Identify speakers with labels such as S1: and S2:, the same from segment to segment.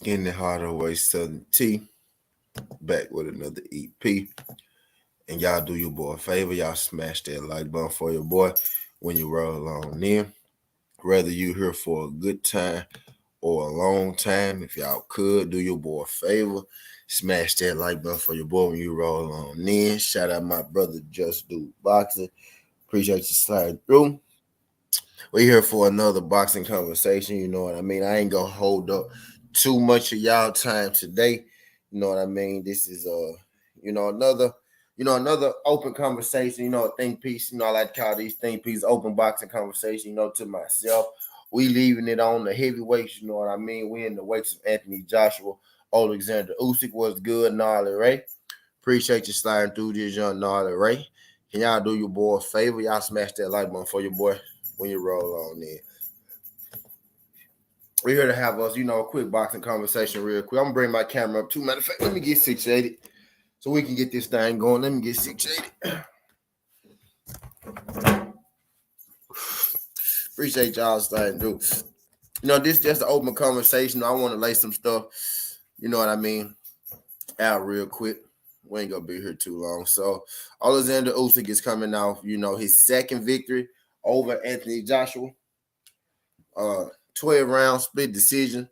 S1: Getting it harder way Southern T back with another EP. And y'all do your boy a favor. Y'all smash that like button for your boy when you roll on in. Whether you here for a good time or a long time, if y'all could do your boy a favor. Smash that like button for your boy when you roll on in. Shout out my brother Just Do Boxing. Appreciate you sliding through. We're here for another boxing conversation. You know what I mean? I ain't gonna hold up too much of y'all time today. You know what I mean? This is another open conversation, a think piece. I like to call these think pieces open boxing conversation, to myself. We leaving it on the heavyweights, you know what I mean? We in the weights of Anthony Joshua, Alexander Usyk was good, Gnarly Ray. Appreciate you sliding through this young Gnarly Ray. Can y'all do your boy a favor? Y'all smash that like button for your boy when you roll on in. We're here to have us, a quick boxing conversation real quick. I'm going to bring my camera up too. Matter of fact, let me get situated so we can get this thing going. Let me get situated. Appreciate y'all starting to do. This is just an open conversation. I want to lay some stuff, you know what I mean, out real quick. We ain't going to be here too long. So, Alexander Usyk is coming off, his second victory over Anthony Joshua. 12 round split decision.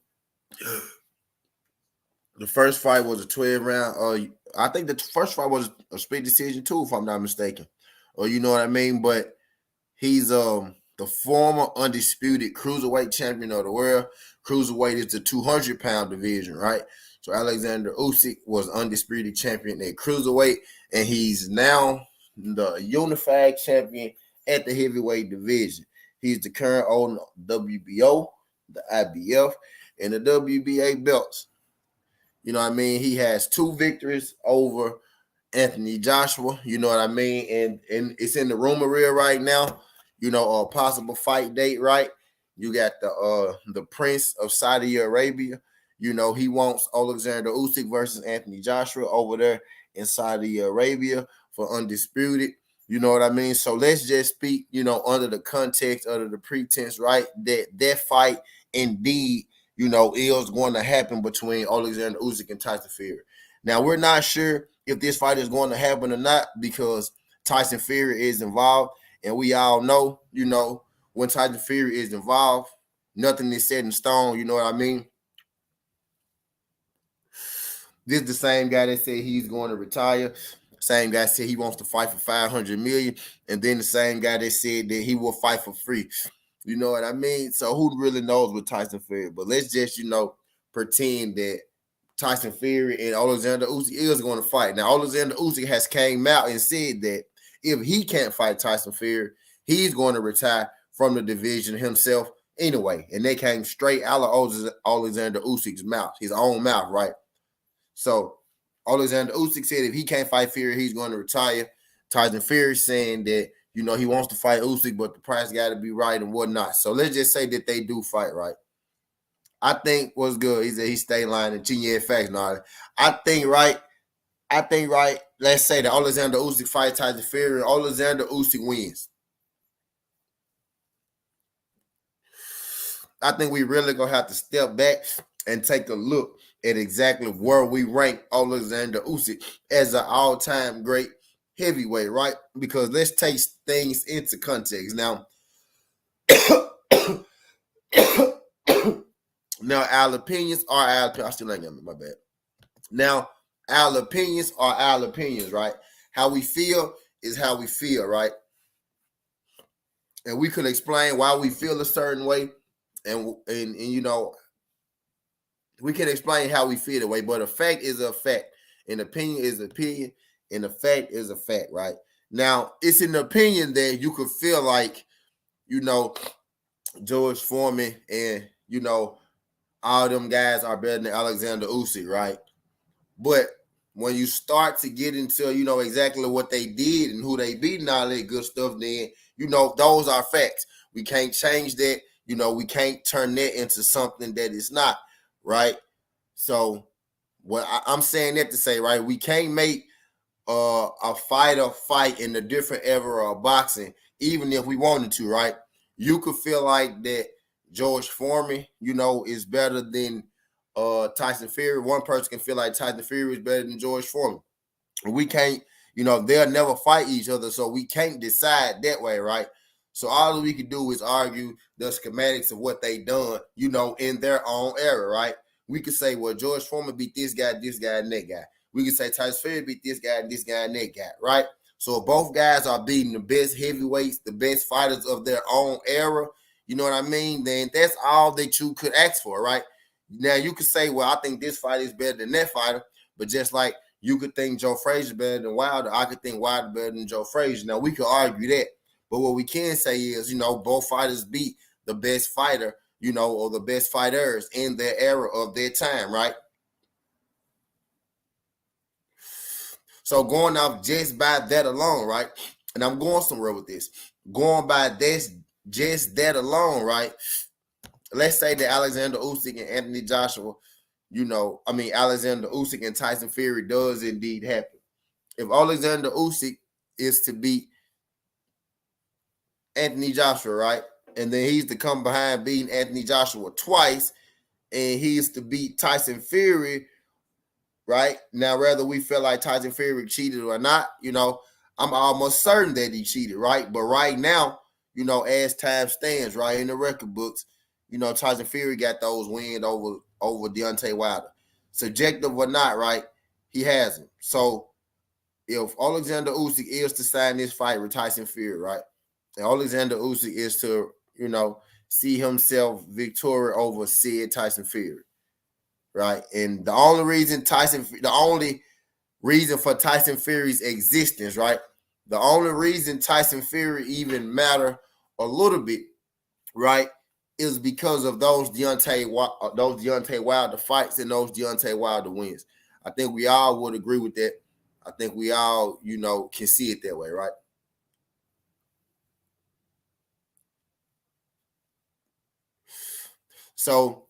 S1: The first fight was a 12 round. I think the first fight was a split decision too, if I'm not mistaken. Or you know what I mean? But he's the former undisputed cruiserweight champion of the world. Cruiserweight is the 200-pound division, right? So Alexander Usyk was undisputed champion at cruiserweight, and he's now the unified champion at the heavyweight division. He's the current owner of WBO, the IBF, and the WBA belts. You know what I mean? He has 2 victories over Anthony Joshua. You know what I mean? And it's in the rumor reel right now. A possible fight date, right? You got the Prince of Saudi Arabia. He wants Alexander Usyk versus Anthony Joshua over there in Saudi Arabia for undisputed. You know what I mean? So let's just speak, under the context, under the pretense, right, that fight indeed, is going to happen between Alexander Usyk and Tyson Fury. Now, we're not sure if this fight is going to happen or not because Tyson Fury is involved. And we all know, when Tyson Fury is involved, nothing is set in stone. You know what I mean? This is the same guy that said he's going to retire. Same guy said he wants to fight for $500 million. And then the same guy that said that he will fight for free. You know what I mean? So who really knows with Tyson Fury? But let's just, pretend that Tyson Fury and Alexander Usyk is going to fight. Now, Alexander Usyk has came out and said that if he can't fight Tyson Fury, he's going to retire from the division himself anyway. And they came straight out of Alexander Usyk's mouth, his own mouth, right? So Alexander Usyk said if he can't fight Fury, he's going to retire. Tyson Fury saying that, he wants to fight Usyk, but the price got to be right and whatnot. So let's just say that they do fight, right? I think what's good is that he stay lying and cheating your facts, not. I think right. Let's say that Alexander Usyk fights Tyson Fury and Alexander Usyk wins. I think we really gonna have to step back and take a look at exactly where we rank Alexander Usyk as an all-time great heavyweight, right? Because let's take things into context. Now, our opinions are our opinions. I still ain't got me, my bad. Now, our opinions are our opinions, right? How we feel is how we feel, right? And we could explain why we feel a certain way, and we can explain how we feel the way, but a fact is a fact. An opinion is an opinion, and a fact is a fact, right? Now, it's an opinion that you could feel like, George Foreman and, all them guys are better than Alexander Usyk, right? But when you start to get into, exactly what they did and who they beat and all that good stuff, then, those are facts. We can't change that. We can't turn that into something that is not, right? So what I'm saying that to say, right, we can't make a fighter fight in a different era of boxing, even if we wanted to, right? You could feel like that George Foreman, is better than Tyson Fury. One person can feel like Tyson Fury is better than George Foreman. We can't, they'll never fight each other, so we can't decide that way, right? So all we can do is argue the schematics of what they done, in their own era, right? We could say, well, George Foreman beat this guy, and that guy. We could say Tyson Fury beat this guy, and that guy, right? So if both guys are beating the best heavyweights, the best fighters of their own era, you know what I mean? Then that's all that you could ask for, right? Now you could say, well, I think this fighter is better than that fighter, but just like you could think Joe Frazier better than Wilder, I could think Wilder better than Joe Frazier. Now we could argue that, but what we can say is, both fighters beat the best fighter, or the best fighters in their era of their time, right? So going off just by that alone, right? And I'm going somewhere with this. Going by this, just that alone, right? Let's say that Alexander Usyk and Anthony Joshua, Alexander Usyk and Tyson Fury does indeed happen. If Alexander Usyk is to beat Anthony Joshua, right? And then he's to come behind beating Anthony Joshua twice, and he's to beat Tyson Fury, right? Now, whether we feel like Tyson Fury cheated or not, I'm almost certain that he cheated, right? But right now, as time stands, right, in the record books, Tyson Fury got those wins over Deontay Wilder. Subjective or not, right? He has them. So if Alexander Usyk is to sign this fight with Tyson Fury, right? And Alexander Usyk is to, see himself victorious over said Tyson Fury, right? And the only reason for Tyson Fury's existence, right? The only reason Tyson Fury even matter a little bit, right, is because of those Deontay Wilder fights and those Deontay Wilder wins. I think we all would agree with that. I think we all, can see it that way, right? So,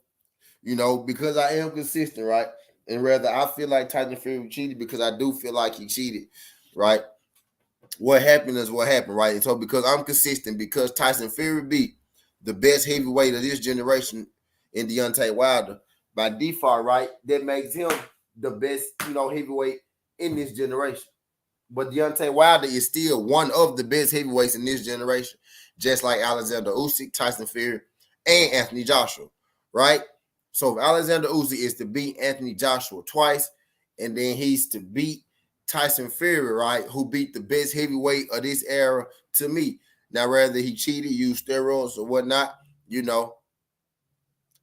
S1: because I am consistent, right? And rather I feel like Tyson Fury cheated because I do feel like he cheated, right? What happened is what happened, right? And so because I'm consistent, because Tyson Fury beat the best heavyweight of this generation in Deontay Wilder, by default, right, that makes him the best, heavyweight in this generation. But Deontay Wilder is still one of the best heavyweights in this generation, just like Alexander Usyk, Tyson Fury, and Anthony Joshua, right? So if Alexander Usyk is to beat Anthony Joshua twice, and then he's to beat Tyson Fury, right, who beat the best heavyweight of this era to me. Now, whether he cheated, used steroids or whatnot,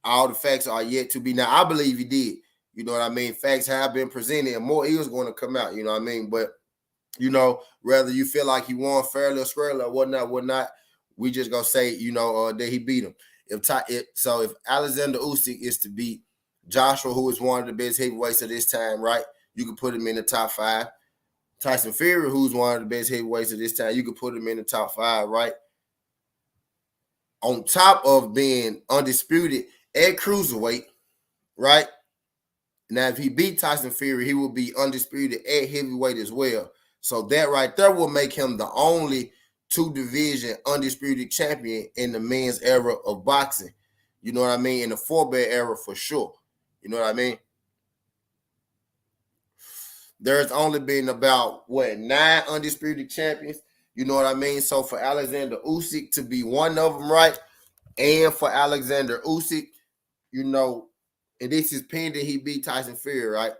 S1: all the facts are yet to be. Now, I believe he did. You know what I mean? Facts have been presented, and more is going to come out. You know what I mean? But whether you feel like he won fairly or squarely or whatnot, we just gonna say, that he beat him. If Alexander Usyk is to beat Joshua, who is one of the best heavyweights of this time, right? You can put him in the top 5. Tyson Fury, who's one of the best heavyweights of this time, you can put him in the top 5, right? On top of being undisputed at cruiserweight, right? Now, if he beat Tyson Fury, he will be undisputed at heavyweight as well. So that right there will make him the only 2-division undisputed champion in the men's era of boxing. You know what I mean? In the 4-belt era for sure. You know what I mean? There's only been about, 9 undisputed champions? You know what I mean? So for Alexander Usyk to be one of them, right? And for Alexander Usyk, and this is pending he beat Tyson Fury, right?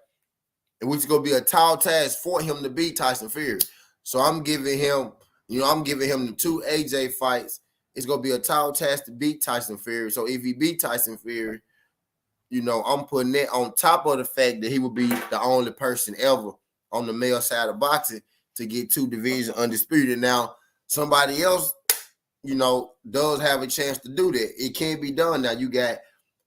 S1: And which is going to be a tall task for him to beat Tyson Fury. So I'm giving him the 2 AJ fights. It's going to be a tall task to beat Tyson Fury. So if he beat Tyson Fury, I'm putting that on top of the fact that he will be the only person ever on the male side of boxing to get 2 divisions undisputed. Now, somebody else, does have a chance to do that. It can't be done. Now, you got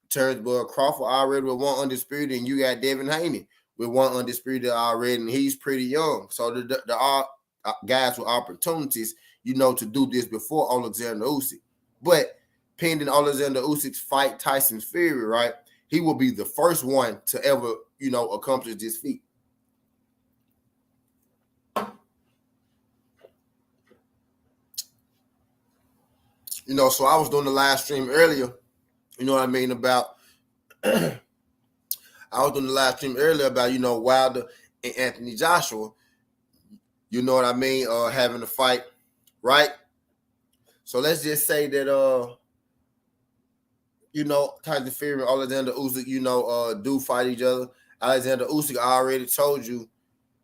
S1: Terrence Bud Crawford already with 1 undisputed, and you got Devin Haney with 1 undisputed already, and he's pretty young. So there are guys with opportunities, to do this before Alexander Usyk. But pending Alexander Usyk's fight Tyson Fury, right, he will be the first one to ever, accomplish this feat. So I was doing the live stream earlier, you know what I mean, about I was doing the live stream earlier about, Wilder and Anthony Joshua. You know what I mean? Having a fight, right? So let's just say that Tyson Fury and Alexander Usyk, do fight each other. Alexander Usyk, I already told you,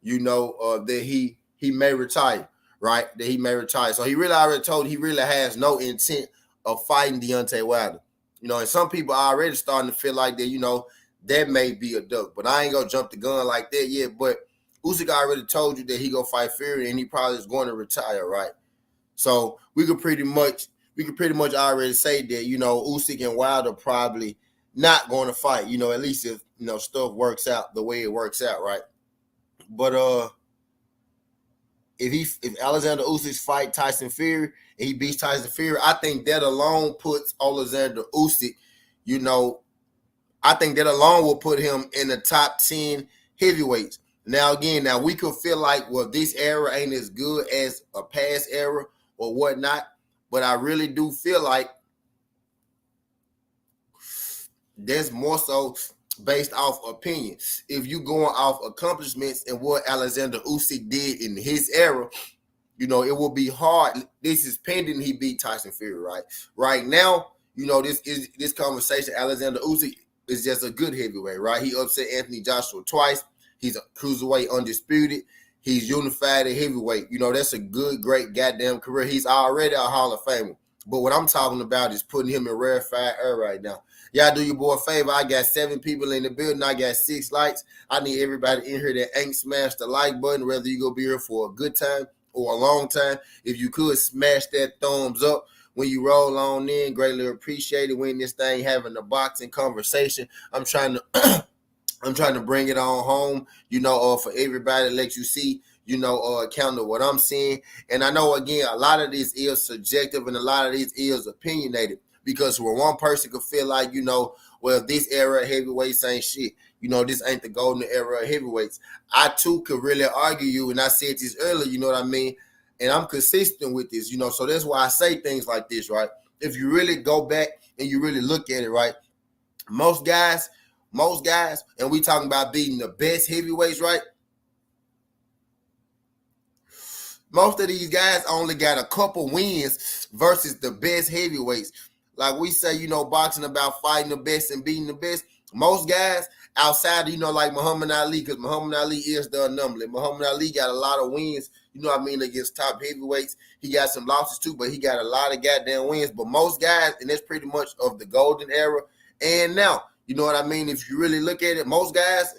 S1: that he may retire, right? That he may retire. So he really already told he really has no intent of fighting Deontay Wilder. And some people are already starting to feel like that, that may be a duck. But I ain't gonna jump the gun like that yet. But Usyk already told you that he gonna fight Fury and he probably is going to retire, right? So we could pretty much already say that, Usyk and Wilder probably not going to fight, at least if, stuff works out the way it works out, right? But if Alexander Usyk fight Tyson Fury and he beats Tyson Fury, I think that alone puts Alexander Usyk, I think that alone will put him in the top 10 heavyweights. Now we could feel like, well, this era ain't as good as a past era or whatnot, but I really do feel like that's more so based off opinion. If you going off accomplishments and what Alexander Usyk did in his era, it will be hard. This is pending he beat Tyson Fury, right? Right now, this conversation, Alexander Usyk is just a good heavyweight, right? He upset Anthony Joshua twice. He's a cruiserweight undisputed. He's unified at heavyweight. That's a good, great goddamn career. He's already a Hall of Famer. But what I'm talking about is putting him in rarefied air right now. Y'all do your boy a favor. I got 7 people in the building. I got 6 likes. I need everybody in here that ain't smashed the like button, whether you go be here for a good time or a long time. If you could smash that thumbs up when you roll on in, greatly appreciate it. When this thing having a boxing conversation, I'm trying to bring it on home, for everybody to let you see, counter what I'm seeing. And I know, again, a lot of this is subjective and a lot of this is opinionated, because where one person could feel like, well, this era of heavyweights ain't shit. This ain't the golden era of heavyweights. I, too, could really argue you, and I said this earlier, you know what I mean? And I'm consistent with this, so that's why I say things like this, right? If you really go back and you really look at it, right, most guys, and we talking about beating the best heavyweights, right? Most of these guys only got a couple wins versus the best heavyweights. Like we say, boxing about fighting the best and beating the best. Most guys outside, like Muhammad Ali, because Muhammad Ali is the anomaly. Muhammad Ali got a lot of wins, against top heavyweights. He got some losses too, but he got a lot of goddamn wins. But most guys, and that's pretty much of the golden era and now, you know what I mean? If you really look at it, most guys,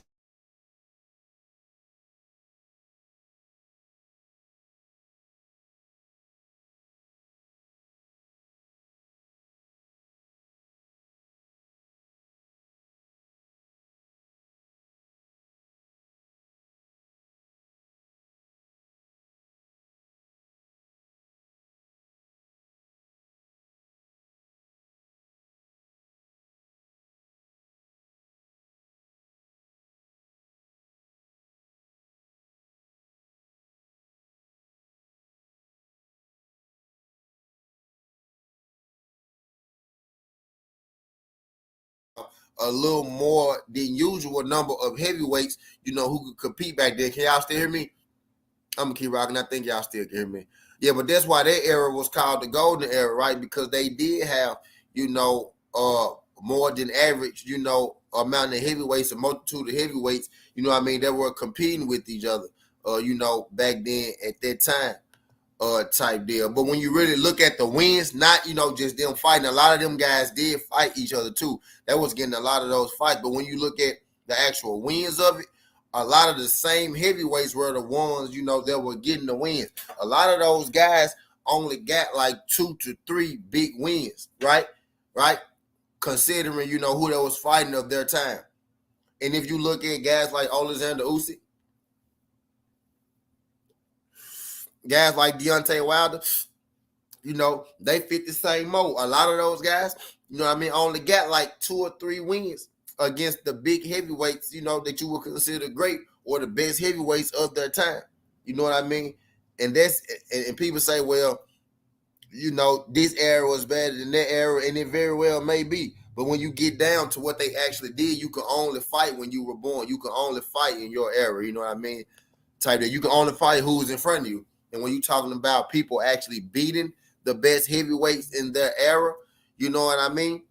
S1: a little more than usual number of heavyweights, who could compete back there. Can y'all still hear me? I'm gonna keep rocking. I think y'all still can hear me. Yeah, but that's why that era was called the golden era, right? Because they did have, more than average, amount of heavyweights, a multitude of heavyweights, that were competing with each other, back then at that time. Type deal. But when you really look at the wins, not, just them fighting, a lot of them guys did fight each other too. That was getting a lot of those fights. But when you look at the actual wins of it, a lot of the same heavyweights were the ones, that were getting the wins. A lot of those guys only got like 2 to 3 big wins, right? Right? Considering, who they was fighting of their time. And if you look at guys like Alexander Usyk, guys like Deontay Wilder, they fit the same mold. A lot of those guys, only got like 2 or 3 wins against the big heavyweights, that you would consider great or the best heavyweights of their time. You know what I mean? And and people say, well, this era was better than that era, and it very well may be. But when you get down to what they actually did, you can only fight when you were born. You can only fight in your era. You know what I mean? Type that you can only fight who's in front of you. And when you're talking about people actually beating the best heavyweights in their era, you know what I mean?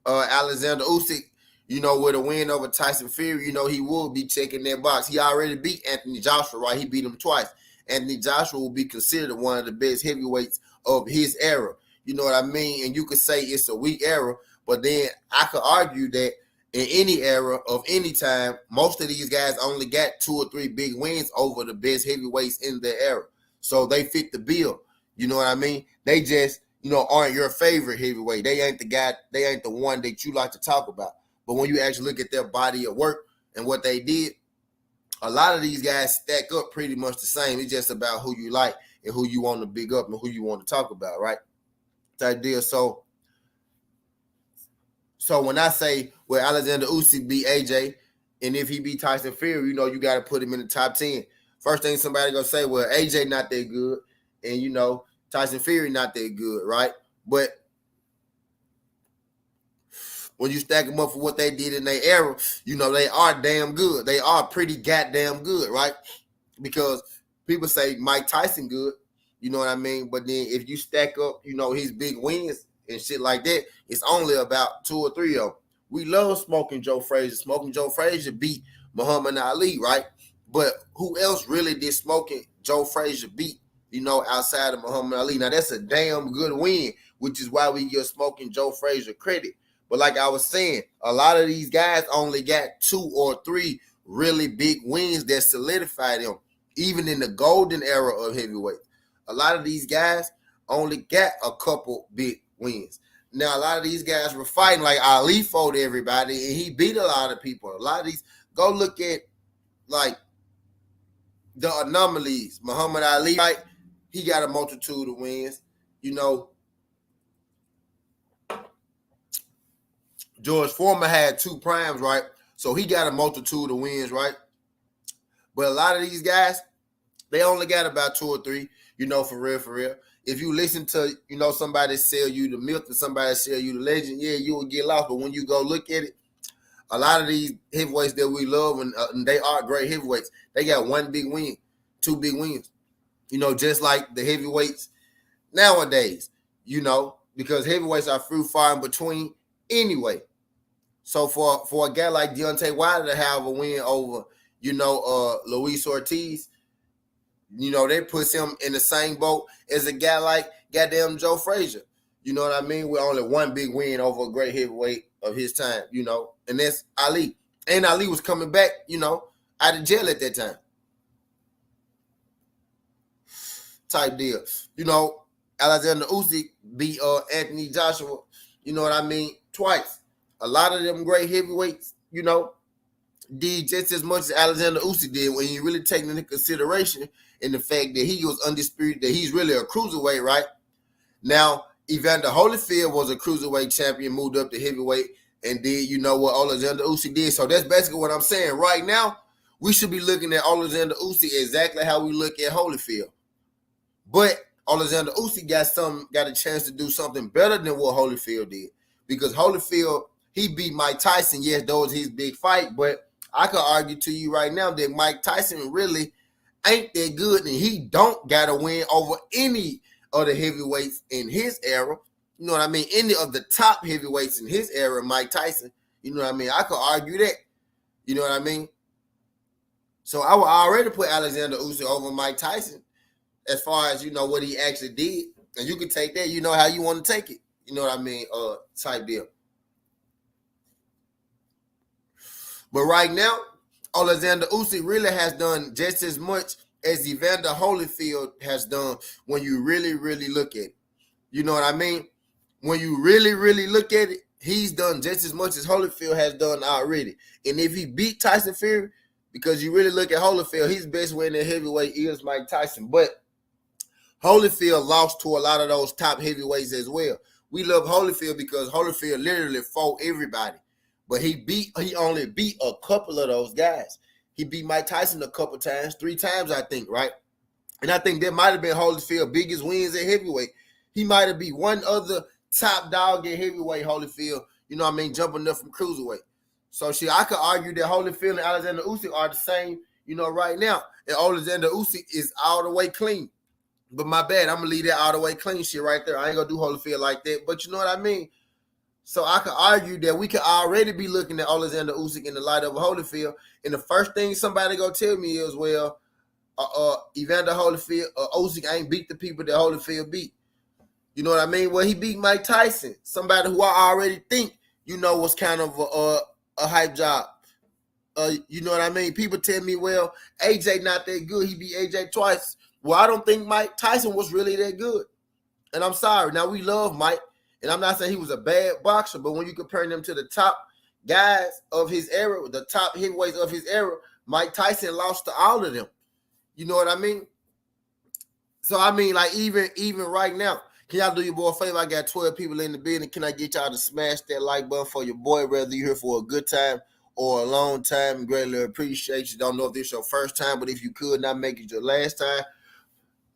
S1: Alexander Usyk, with a win over Tyson Fury, he will be checking that box. He already beat Anthony Joshua, right? He beat him twice. Anthony Joshua will be considered one of the best heavyweights of his era. You know what I mean? And you could say it's a weak era, but then I could argue that in any era of any time, most of these guys only got 2 or 3 big wins over the best heavyweights in their era. So they fit the bill. You know what I mean? They just, aren't your favorite heavyweight. They ain't the guy, they ain't the one that you like to talk about. But when you actually look at their body of work and what they did, a lot of these guys stack up pretty much the same. It's just about who you like and who you want to big up and who you want to talk about, right? Type deal. So when I say, well, Alexander Usyk beat AJ, and if he beat Tyson Fury, you got to put him in the top 10. First thing somebody going to say, well, AJ not that good, and, Tyson Fury not that good, right? But when you stack them up for what they did in their era, they are damn good. They are pretty goddamn good, right? Because people say Mike Tyson good, you know what I mean? But then if you stack up, his big wins and shit like that, it's only about 2 or 3 of them. We love Smoking Joe Frazier. Smoking Joe Frazier beat Muhammad Ali, right? But who else really did Smoking Joe Frazier beat, outside of Muhammad Ali? Now, that's a damn good win, which is why we give Smoking Joe Frazier credit. But like I was saying, a lot of these guys only got 2 or 3 really big wins that solidified them, even in the golden era of heavyweight. A lot of these guys only got a couple big wins. Now, a lot of these guys were fighting like Ali fought everybody, and he beat a lot of people. A lot of these, go look at, like, the anomalies. Muhammad Ali, right? He got a multitude of wins. George Foreman had 2 primes, right? So he got a multitude of wins, right? But a lot of these guys, they only got about 2 or 3, for real. If you listen to, somebody sell you the myth or somebody sell you the legend, yeah, you will get lost. But when you go look at it, a lot of these heavyweights that we love, and they are great heavyweights, they got 1 big win, 2 big wins. Just like the heavyweights nowadays, because heavyweights are few far in between anyway. So for a guy like Deontay Wilder to have a win over, Luis Ortiz, they put him in the same boat as a guy like goddamn Joe Frazier. You know what I mean? With only 1 big win over a great heavyweight of his time, and that's Ali. And Ali was coming back, out of jail at that time. Type deal. Alexander Usyk beat Anthony Joshua, twice. A lot of them great heavyweights, did just as much as Alexander Usyk did when you really take into consideration in the fact that he was undisputed, that he's really a cruiserweight, right? Now, Evander Holyfield was a cruiserweight champion, moved up to heavyweight, and did, what Alexander Usyk did. So that's basically what I'm saying. Right now, we should be looking at Alexander Usyk exactly how we look at Holyfield. But Alexander Usyk got a chance to do something better than what Holyfield did. Because Holyfield, he beat Mike Tyson. Yes, that was his big fight, but I could argue to you right now that Mike Tyson really ain't that good, and he don't got to win over any of the heavyweights in his era. You know what I mean? Any of the top heavyweights in his era, Mike Tyson. You know what I mean? I could argue that. You know what I mean? So I would already put Alexander Usyk over Mike Tyson as far as, what he actually did. And you can take that, how you want to take it. You know what I mean? Type deal. But right now, Alexander Usyk really has done just as much as Evander Holyfield has done when you really, really look at it. You know what I mean? When you really, really look at it, he's done just as much as Holyfield has done already. And if he beat Tyson Fury, because you really look at Holyfield, his best win in heavyweight is Mike Tyson. But Holyfield lost to a lot of those top heavyweights as well. We love Holyfield because Holyfield literally fought everybody. But he only beat a couple of those guys. He beat Mike Tyson a couple times, 3 times, I think, right? And I think that might have been Holyfield's biggest wins at heavyweight. He might have beat one other top dog at heavyweight, Holyfield, you know what I mean, jumping up from cruiserweight. So I could argue that Holyfield and Alexander Usyk are the same, you know, right now. And Alexander Usyk is all the way clean. But my bad, I'm gonna leave that all the way clean shit right there. I ain't gonna do Holyfield like that. But you know what I mean? So I could argue that we could already be looking at Alexander Usyk in the light of Holyfield. And the first thing somebody gonna tell me is, well, Evander Holyfield, Usyk ain't beat the people that Holyfield beat. You know what I mean? Well, he beat Mike Tyson, somebody who I already think, you know, was kind of a hype job. You know what I mean? People tell me, well, AJ not that good. He beat AJ twice. Well, I don't think Mike Tyson was really that good. And I'm sorry. Now, we love Mike. And I'm not saying he was a bad boxer, but when you compare them to the top guys of his era, the top heavyweights of his era, Mike Tyson lost to all of them. You know what I mean? So, I mean, like, even right now, can y'all do your boy a favor? I got 12 people in the building. Can I get y'all to smash that like button for your boy, whether you're here for a good time or a long time? Greatly appreciate you. Don't know if this is your first time, but if you could not make it your last time,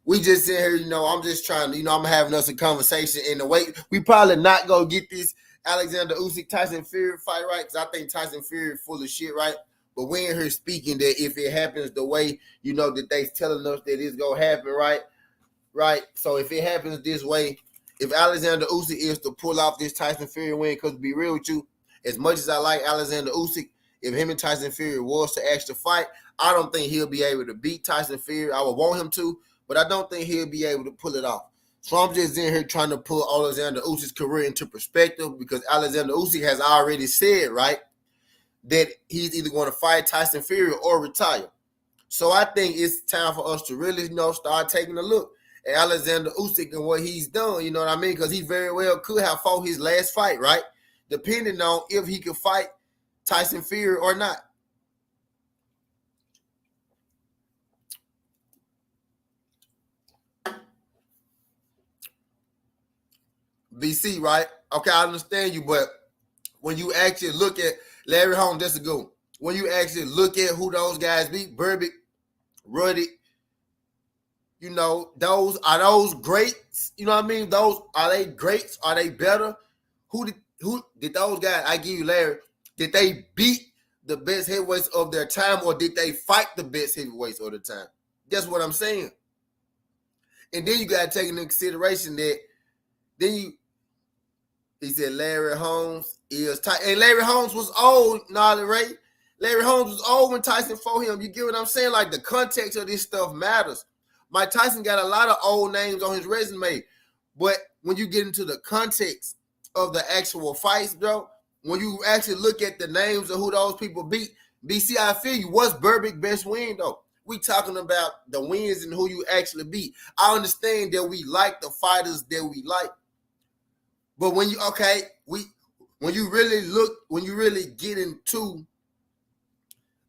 S1: we just in here, you know, I'm just trying to, you know, I'm having us a conversation in the way. We probably not going to get this Alexander Usyk Tyson Fury fight right, because I think Tyson Fury is full of shit, right? But we in here speaking that if it happens the way, you know, that they telling us that it's going to happen, right? Right? So if it happens this way, if Alexander Usyk is to pull off this Tyson Fury win, because to be real with you, as much as I like Alexander Usyk, if him and Tyson Fury was to actually fight, I don't think he'll be able to beat Tyson Fury. I would want him to, but I don't think he'll be able to pull it off. So I'm just in here trying to put Alexander Usyk's career into perspective, because Alexander Usyk has already said, right, that he's either going to fight Tyson Fury or retire. So I think it's time for us to really, you know, start taking a look at Alexander Usyk and what he's done, you know what I mean? Because he very well could have fought his last fight, right? Depending on if he could fight Tyson Fury or not. BC, right? Okay, I understand you, but when you actually look at Larry Holmes, that's a good one. When you actually look at who those guys beat, Burbick, Ruddy, you know, those greats? You know what I mean? Are they greats? Are they better? Who did those guys? I give you Larry. Did they beat the best heavyweights of their time, or did they fight the best heavyweights of the time? That's what I'm saying. And then you got to take into consideration that he said Larry Holmes is tight. And Larry Holmes was old, Nolly Ray. Larry Holmes was old when Tyson fought him. You get what I'm saying? Like, the context of this stuff matters. Mike Tyson got a lot of old names on his resume. But when you get into the context of the actual fights, bro, when you actually look at the names of who those people beat, BC, I feel you. What's Burbick's best win, though? We talking about the wins and who you actually beat. I understand that we like the fighters that we like. But when you really get into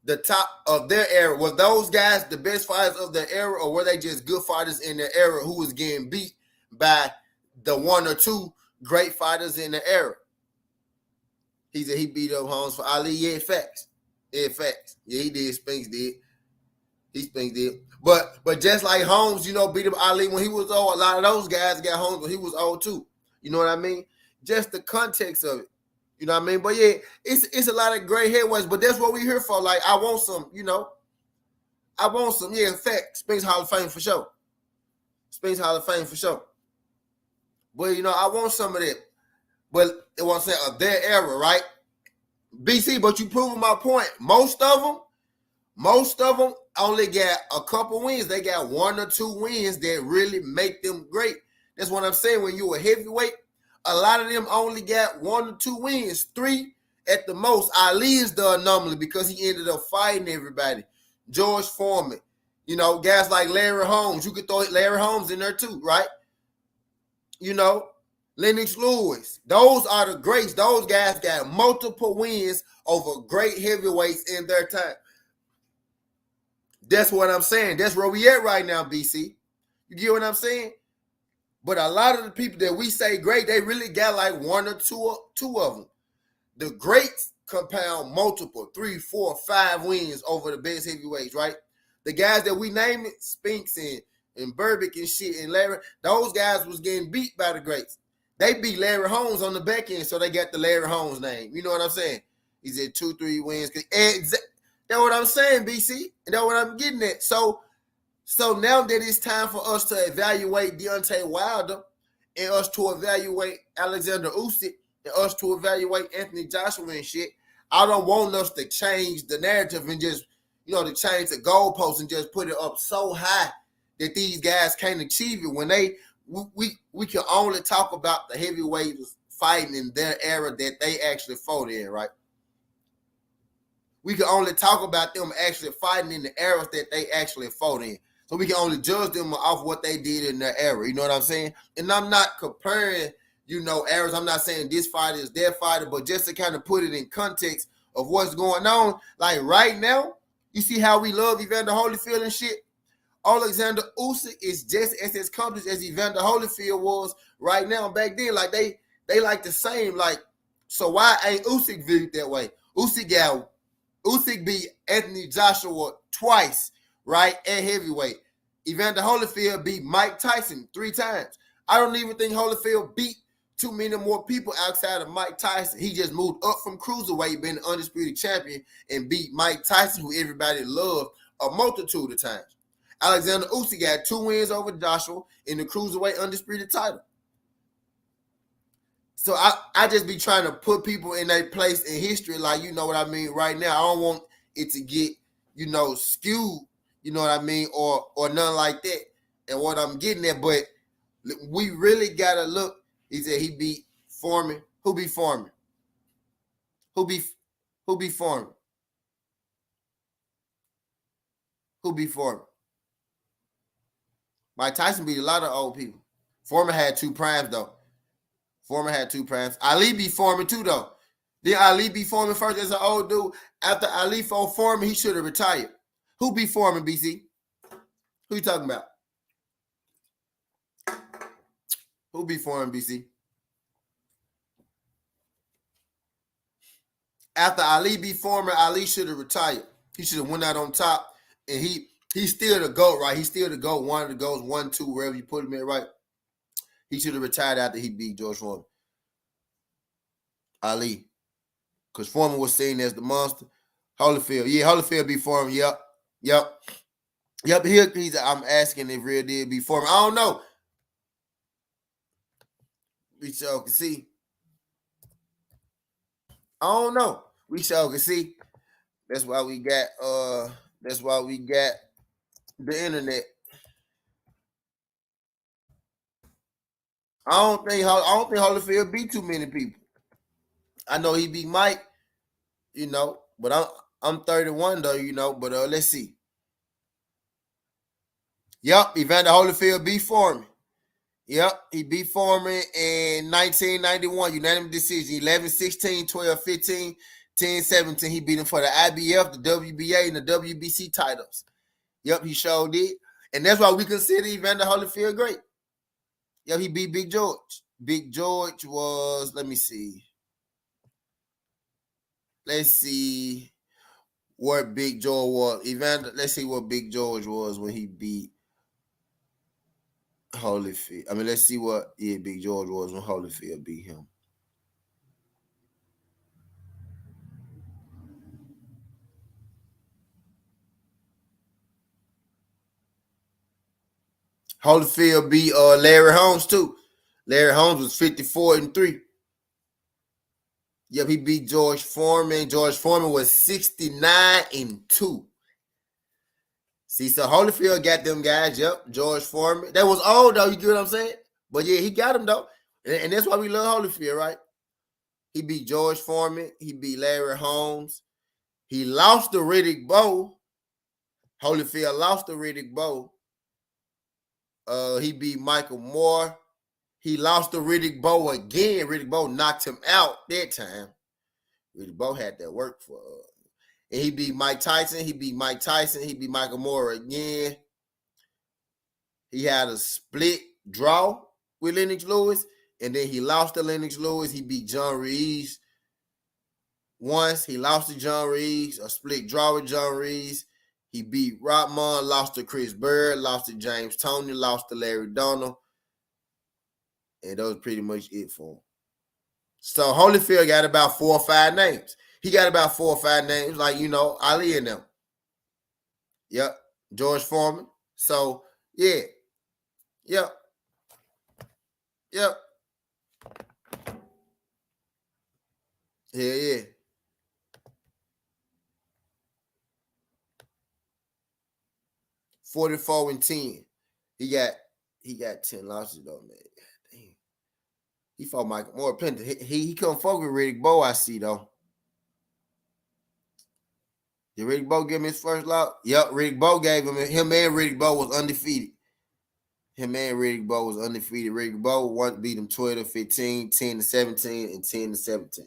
S1: the top of their era, were those guys the best fighters of their era, or were they just good fighters in their era who was getting beat by the one or two great fighters in the era? He said he beat up Holmes for Ali. Yeah, facts. Yeah, facts. Yeah, he did. Spinks did. Spinks did. But just like Holmes, you know, beat up Ali when he was old. A lot of those guys got Holmes when he was old too. You know what I mean? Just the context of it. You know what I mean? But yeah, it's a lot of great heavyweights, but that's what we're here for. Like, I want some, you know. I want some, yeah, in fact, Spinks Hall of Fame for sure. Spinks Hall of Fame for sure. But, you know, I want some of that. But it was saying of their era, right? BC, but you proving my point. Most of them only got a couple wins. They got one or two wins that really make them great. That's what I'm saying. When you're a heavyweight, a lot of them only got one or two wins, three at the most. Ali is the anomaly because he ended up fighting everybody. George Foreman, you know, guys like Larry Holmes. You could throw Larry Holmes in there too, right? You know, Lennox Lewis. Those are the greats. Those guys got multiple wins over great heavyweights in their time. That's what I'm saying. That's where we at right now, BC. You get what I'm saying? But a lot of the people that we say great, they really got like one or two of them. The greats compound multiple, 3, 4, 5 wins over the best heavyweights, right? The guys that we name it, Spinks and Burbick and shit and Larry, those guys was getting beat by the greats. They beat Larry Holmes on the back end, so they got the Larry Holmes name. You know what I'm saying? He's at 2-3 wins. That's what I'm saying, BC. That's what I'm getting at. So now that it's time for us to evaluate Deontay Wilder and us to evaluate Alexander Usyk and us to evaluate Anthony Joshua and shit, I don't want us to change the narrative and just, to change the goalposts and just put it up so high that these guys can't achieve it when we can only talk about the heavyweights fighting in their era that they actually fought in, right? We can only talk about them actually fighting in the eras that they actually fought in. So we can only judge them off what they did in their era. You know what I'm saying? And I'm not comparing, eras. I'm not saying this fighter is their fighter, but just to kind of put it in context of what's going on. Like right now, you see how we love Evander Holyfield and shit? Alexander Usyk is just as accomplished as Evander Holyfield was right now. Back then, like they like the same. Like, so why ain't Usyk viewed that way? Usyk beat Anthony Joshua twice, right, at heavyweight. Evander Holyfield beat Mike Tyson 3 times. I don't even think Holyfield beat too many more people outside of Mike Tyson. He just moved up from cruiserweight, being the undisputed champion, and beat Mike Tyson, who everybody loved, a multitude of times. Alexander Usyk got 2 wins over Joshua in the cruiserweight undisputed title. So I just be trying to put people in their place in history, like, you know what I mean, right now. I don't want it to get, skewed, you know what I mean, or nothing like that. And what I'm getting at, but we really gotta look. He said he beat Foreman. Who beat Foreman? Who beat Foreman? Who beat Foreman? Mike Tyson beat a lot of old people. Foreman had 2 primes though. Ali beat Foreman too though. Then Ali beat Foreman first as an old dude. After Ali fought Foreman, he should have retired. Who beat Foreman, BC? Who you talking about? Who beat Foreman, BC? After Ali beat Foreman, Ali should have retired. He should have went out on top. And he's still the GOAT, right? He's still the GOAT. One of the GOATs, 1, 2, wherever you put him in, right? He should have retired after he beat George Foreman. Ali. Because Foreman was seen as the monster. Holyfield. Yeah, Holyfield beat Foreman. Yep. I'm asking if real did beat Foreman. I don't know. We sure can see. I don't know. We sure can see. That's why we got the internet. I don't think Holyfield beat too many people. I know he beat Mike, but I'm 31 though, but let's see. Yep, Evander Holyfield beat Foreman. Yep, he beat Foreman in 1991, unanimous decision, 11-16, 12-15, 10-17. He beat him for the IBF, the WBA, and the WBC titles. Yep, he sure did. And that's why we consider Evander Holyfield great. Yep, he beat Big George. Big George was, let's see what Big George was. Let's see what Big George was when he beat Holyfield. I mean, let's see what Big George was when Holyfield beat him. Holyfield beat Larry Holmes too. Larry Holmes was 54-3. Yep, he beat George Foreman. George Foreman was 69-2. See, so Holyfield got them guys. Yep, George Foreman. That was old though. You get what I'm saying? But yeah, he got him though, and that's why we love Holyfield, right? He beat George Foreman. He beat Larry Holmes. He lost to Riddick Bowe. Holyfield lost to Riddick Bowe. He beat Michael Moore. He lost to Riddick Bowe again. Riddick Bowe knocked him out that time. Riddick Bowe had that work for and he beat Mike Tyson. He beat Michael Moore again. He had a split draw with Lennox Lewis, and then he lost to Lennox Lewis. He beat John Reeves once. He lost to John Reeves, a split draw with John Reeves. He beat Rottman, lost to Chris Bird, lost to James Toney, lost to Larry Donald. And that was pretty much it for him. So Holyfield got about 4 or 5 names. He got about 4 or 5 names, like, Ali and them. Yep. George Foreman. So, yeah. Yep. Yep. Yeah. 44-10. He got 10 losses though, man. Damn. He fought Michael Moore. He couldn't fuck with Riddick Bowe, I see though. Did Riddick Bowe give him his first loss? Yep, Riddick Bowe gave him. Him and Riddick Bowe was undefeated. Riddick Bowe beat him 12-15, 10-17, and 10-17.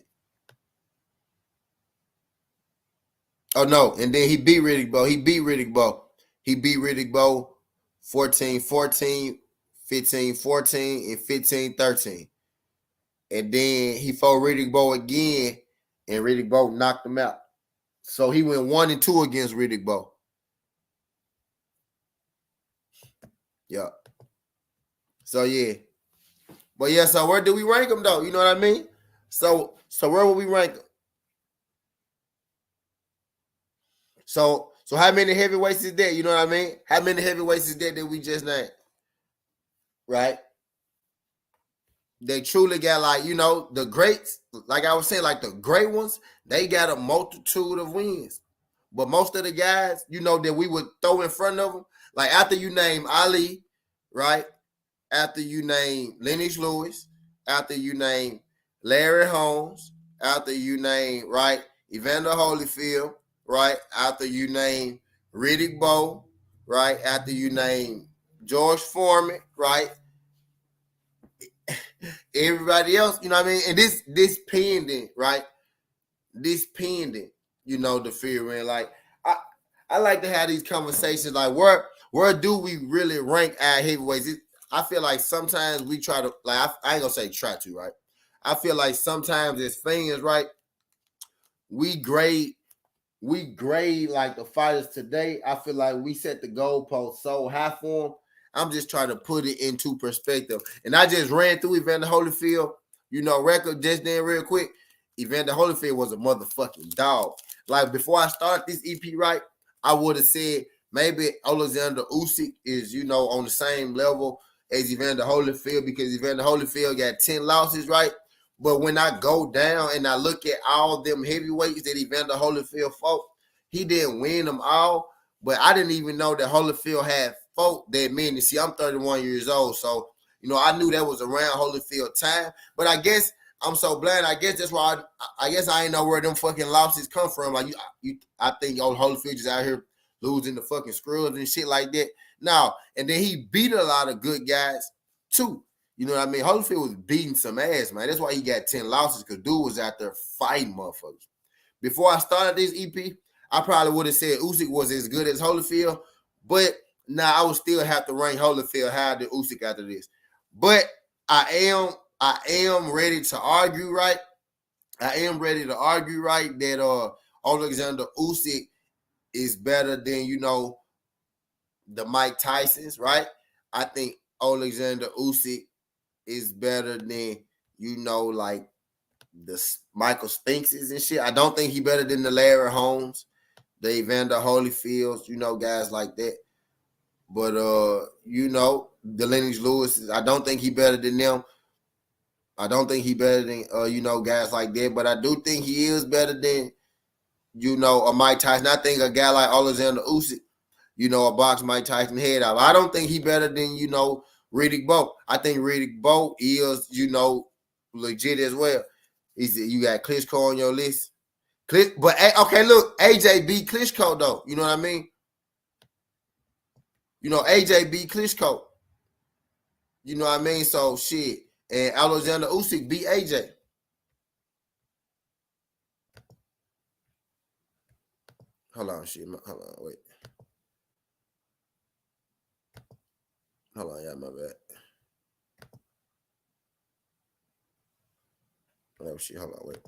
S1: Oh no, and then he beat Riddick Bowe. He beat Riddick Bowe 14-14, 15-14, and 15-13. And then he fought Riddick Bowe again, and Riddick Bowe knocked him out. So he went 1-2 against Riddick Bowe. Yeah. So yeah. But yeah, so where do we rank him though? You know what I mean? So where will we rank him? So how many heavyweights is that? You know what I mean? How many heavyweights is that we just named? Right? They truly got, like, the greats, like I was saying, like the great ones, they got a multitude of wins. But most of the guys, that we would throw in front of them, like after you name Ali, right? After you name Lennox Lewis, after you name Larry Holmes, after you name, right, Evander Holyfield, right, after you name Riddick Bowe, right, after you name George Foreman, right, everybody else, you know what I mean? And this pending, right? This pending, the fear in. Like, I like to have these conversations, like where do we really rank our heavyweights? I feel like sometimes we try to, like, I ain't gonna say try to, right? I feel like sometimes as fans, right, we grade like the fighters today. I feel like we set the goalpost so high for them. I'm just trying to put it into perspective. And I just ran through Evander Holyfield, record just then real quick. Evander Holyfield was a motherfucking dog. Like, before I started this EP, right, I would have said maybe Alexander Usyk is, on the same level as Evander Holyfield, because Evander Holyfield got 10 losses, right? But when I go down and I look at all them heavyweights that Evander Holyfield fought, he didn't win them all. But I didn't even know that Holyfield had fought that many. See, I'm 31 years old, so I knew that was around Holyfield time. But I guess I'm so blind. I guess that's why I guess I ain't know where them fucking losses come from. Like, I think old Holyfield just out here losing the fucking screws and shit like that. No, and then he beat a lot of good guys too. You know what I mean? Holyfield was beating some ass, man. That's why he got 10 losses, because dude was out there fighting motherfuckers. Before I started this EP, I probably would have said Usyk was as good as Holyfield, but now I would still have to rank Holyfield higher than Usyk after this. But I am ready to argue, right? That Alexander Usyk is better than, the Mike Tysons, right? I think Alexander Usyk is better than, like the Michael Spinkses and shit. I don't think he better than the Larry Holmes, the Evander Holyfields, guys like that. But the Lennox Lewis, I don't think he better than them. I don't think he better than guys like that. But I do think he is better than a Mike Tyson. I think a guy like Alexander Usyk, a box Mike Tyson head out. I don't think he better than Riddick Bowe. I think Riddick Bowe is legit as well. You got Klitschko on your list. But okay, look, AJ beat Klitschko though. You know what I mean? AJ beat Klitschko. You know what I mean? So shit. And Alexander Usyk beat AJ. Hold on, shit. Hold on, wait. Hold on, yeah, my bad. Oh shit, hold on, wait.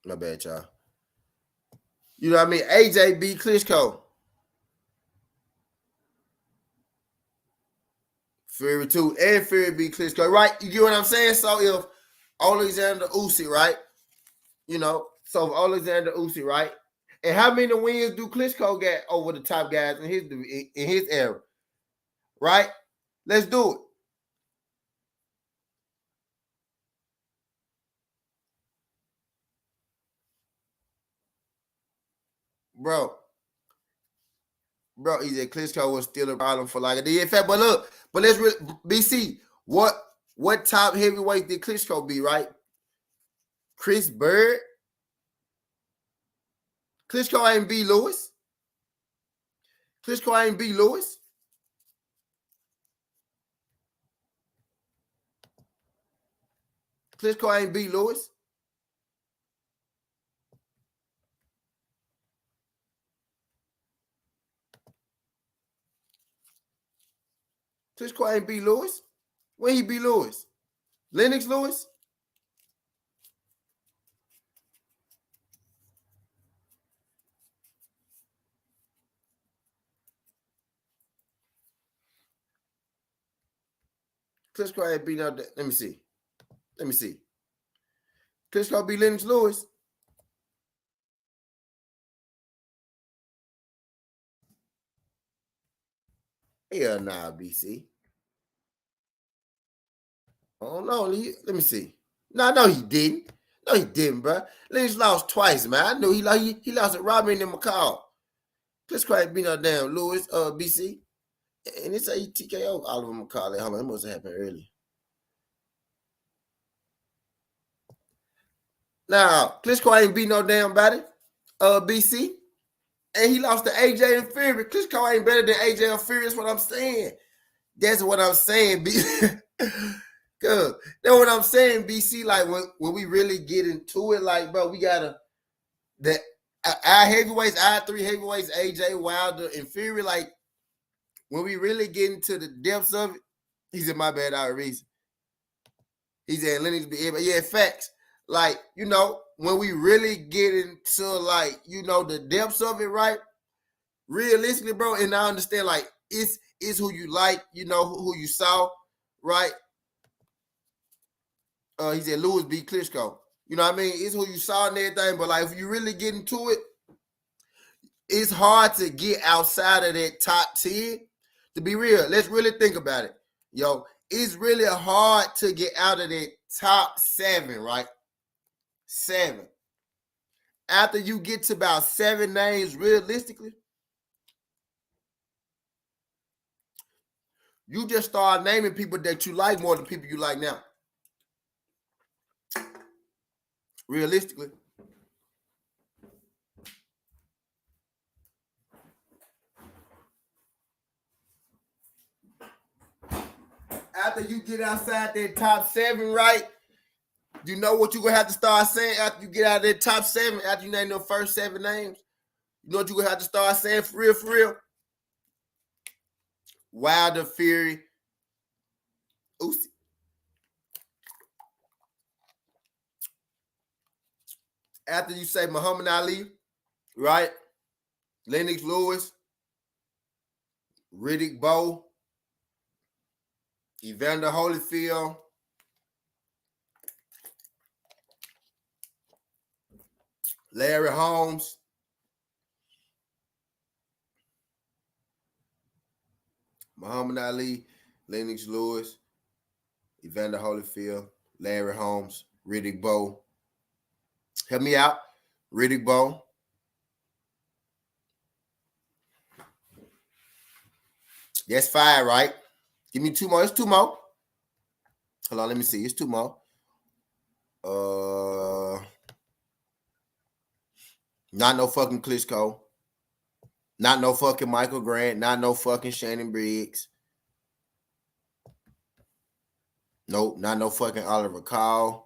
S1: My bad, y'all. You know what I mean? AJ beat Klitschko. Fury 2 and Fury beat Klitschko, right? You get what I'm saying? So if Alexander Usyk, right? You know, so if Alexander Usyk, right? And how many wins do Klitschko get over the top guys in his era? Right? Let's do it. Bro, he said Klitschko was still a problem for like a day. In fact, but look, but let's BC. What top heavyweight did Klitschko be, right? Chris Bird. Klitschko ain't beat Lewis. Klitschko ain't beat Lewis. Klitschko ain't beat Lewis. Klitschko ain't beat Lewis. When he beat Lewis? Lennox Lewis? Klitschko ain't beat out. Let me see. Klitschko beat Lennox Lewis. Hell nah, BC. Oh no, let me see. No, he didn't. No, he didn't, bro. Lennox lost twice, man. I know he lost at Robin and McCall. Klitschko ain't beat no damn Lewis, BC. And it's a TKO Oliver McCall. Hold on, that must have happened early. Now, Klitschko ain't beat no damn body, BC. And he lost to AJ and Fury. Klitschko ain't better than AJ and Fury. That's what I'm saying. That's what I'm saying, BC. Cause that's what I'm saying, BC. Like when we really get into it, like, bro, we gotta our heavyweights, our three heavyweights, AJ, Wilder, and Fury, like when we really get into the depths of it, he's in my bad out of reason. He's in Lennox, yeah, facts. Like, you know, when we really get into like, you know, the depths of it, right? Realistically, bro, and I understand like it's who you like, you know, who you saw, right? He said Lewis beat Klitschko. You know what I mean? It's who you saw and everything, but like if you really get into it, it's hard to get outside of that top 10. To be real, let's really think about it. Yo, it's really hard to get out of that top 7, right? 7. After you get to about 7 names, realistically, you just start naming people that you like more than people you like now. Realistically. After you get outside that top 7, right? You know what you're going to have to start saying after you get out of that top 7, after you name the first 7 names? You know what you're going to have to start saying for real, for real? Wilder, Fury, Usyk. After you say Muhammad Ali, right? Lennox Lewis, Riddick Bowe, Evander Holyfield, Larry Holmes, Muhammad Ali, Lennox Lewis, Evander Holyfield, Larry Holmes, Riddick Bowe. Help me out. Riddick Bowe. That's 5, right? Give me 2 more. It's 2 more. Hold on, let me see. It's 2 more. Not no fucking Klitschko. Not no fucking Michael Grant. Not no fucking Shannon Briggs. Nope, not no fucking Oliver Call.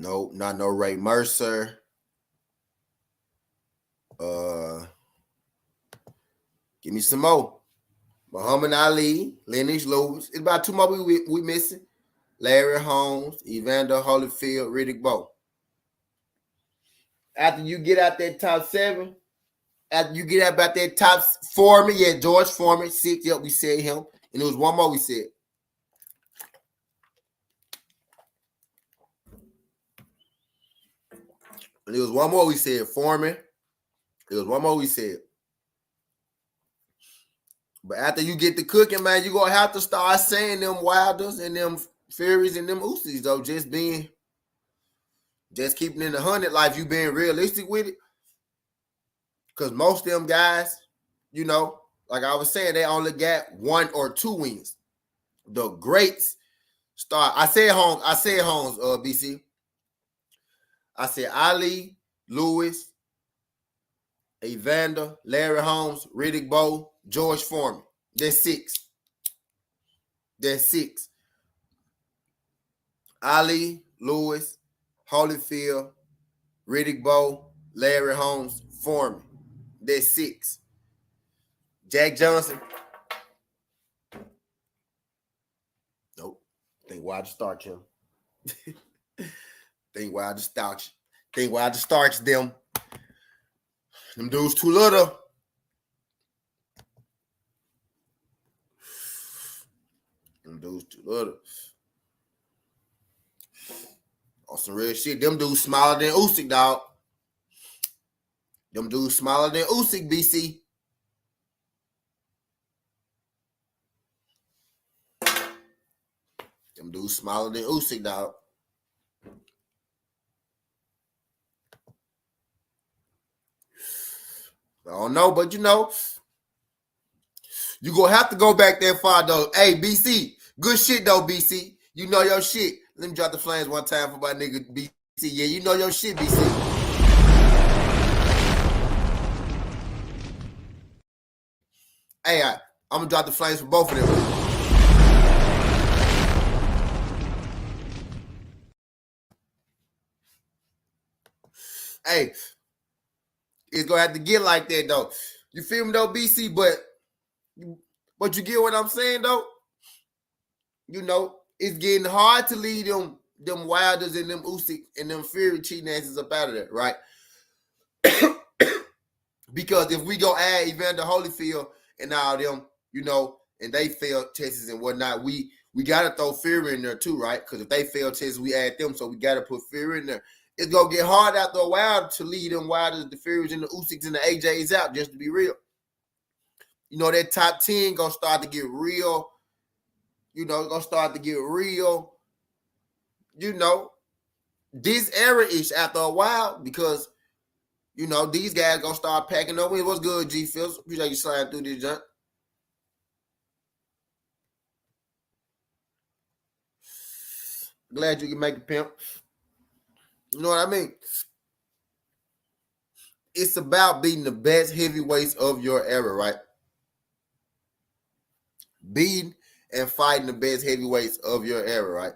S1: Nope, not no Ray Mercer. Give me some more. Muhammad Ali, Lennox Lewis. It's about 2 more we missing. Larry Holmes, Evander Holyfield, Riddick Bowe. After you get out that top 7, After you get about that top Foreman, yeah, George Foreman, 6, yep, we said him. And there was one more we said. And there was one more we said, Foreman. There was one more we said. But after you get the cooking, man, you're going to have to start saying them Wilders and them Furies and them Usyks, though. Just keeping in the 100 life, you being realistic with it. Because most of them guys, you know, like I was saying, they only got 1 or 2 wins. The greats start. I said Holmes, BC. I said Ali, Lewis, Evander, Larry Holmes, Riddick Bowe, George Foreman. That's 6. That's 6. Ali, Lewis, Holyfield, Riddick Bowe, Larry Holmes, Foreman. That's 6. Jack Johnson. Nope. Think Wilder starch him. Think Wilder starch them. Them dudes too little. Them dudes too little. On some real shit. Them dudes smaller than Usyk, dog. Them dudes smaller than Usyk, BC. Them dudes smaller than Usyk, dog. I don't know, but you know, you gonna have to go back that far, though. Hey, BC, good shit, though, BC. You know your shit. Let me drop the flames one time for my nigga BC. Yeah, you know your shit, BC. Hey, I'm gonna drop the flames for both of them. Hey, it's gonna have to get like that, though. You feel me, though, BC? But you get what I'm saying, though? You know, it's getting hard to lead them Wilders and them Usyk and them Fury cheating asses up out of there, right? Because if we go add Evander Holyfield and all them, you know, and they fail tests and whatnot, we got to throw Fury in there too, right? Because if they fail tests, we add them, so we got to put Fury in there. It's going to get hard after a while to lead them Wilders, the Furies, and the Usyks and the AJs out, just to be real. You know, that top 10 going to start to get real. You know, it's going to start to get real, you know, this era-ish after a while because, you know, these guys going to start packing up. What's good, G. Phils? Appreciate you sliding through this junk. Glad you can make it, pimp. You know what I mean? It's about being the best heavyweights of your era, right? Beating and fighting the best heavyweights of your era, right?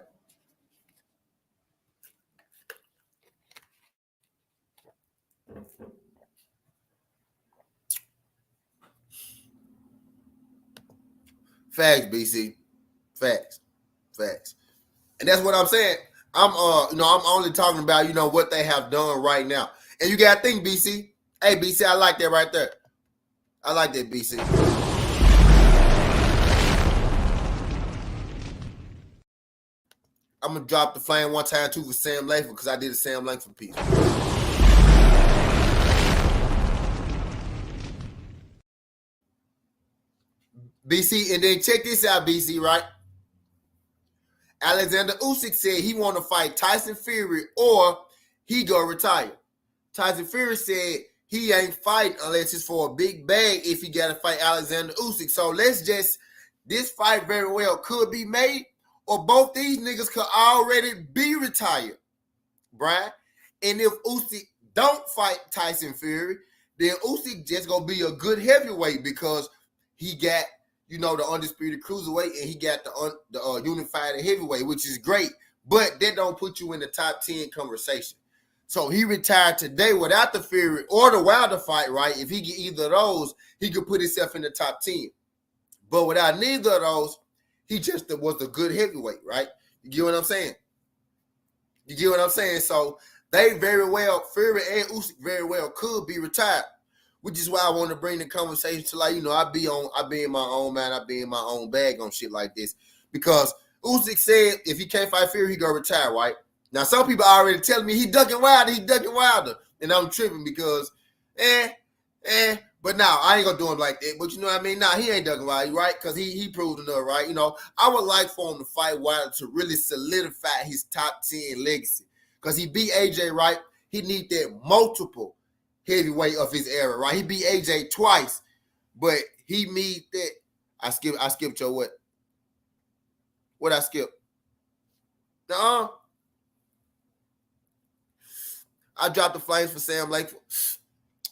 S1: Facts, BC. Facts. And that's what I'm saying. I'm only talking about, you know, what they have done right now. And you gotta think, BC. Hey, BC, I like that right there. I like that, BC. I'm gonna drop the flame one time too for Sam Langford because I did a Sam Langford piece. BC, and then check this out, BC, right? Alexander Usyk said he want to fight Tyson Fury or he go retire. Tyson Fury said he ain't fighting unless it's for a big bag if he got to fight Alexander Usyk. So this fight very well could be made or both these niggas could already be retired, Brian. And if Usyk don't fight Tyson Fury, then Usyk just going to be a good heavyweight because he got, you know, the undisputed cruiserweight, and he got the unified heavyweight, which is great. But that don't put you in the top 10 conversation. So he retired today without the Fury or the Wilder fight, right? If he get either of those, he could put himself in the top 10. But without neither of those, he just was a good heavyweight, right? You get what I'm saying? So they very well, Fury and Usyk very well could be retired. which is why I want to bring the conversation to, like, I be in my own mind, I be in my own bag on shit like this. Because Usyk said if he can't fight Fury, he gonna retire, right? Now some people are already telling me he ducking Wilder. And I'm tripping because but now I ain't gonna do him like that. But you know what I mean? Nah, he ain't ducking Wilder, right? Because he proved enough, right? I would like for him to fight Wilder to really solidify his top 10 legacy. Because he beat AJ, right? He need that multiple heavyweight of his era, right? He beat AJ twice, but he need that. I skipped your what? What I skip? I dropped the flames for Sam Langford.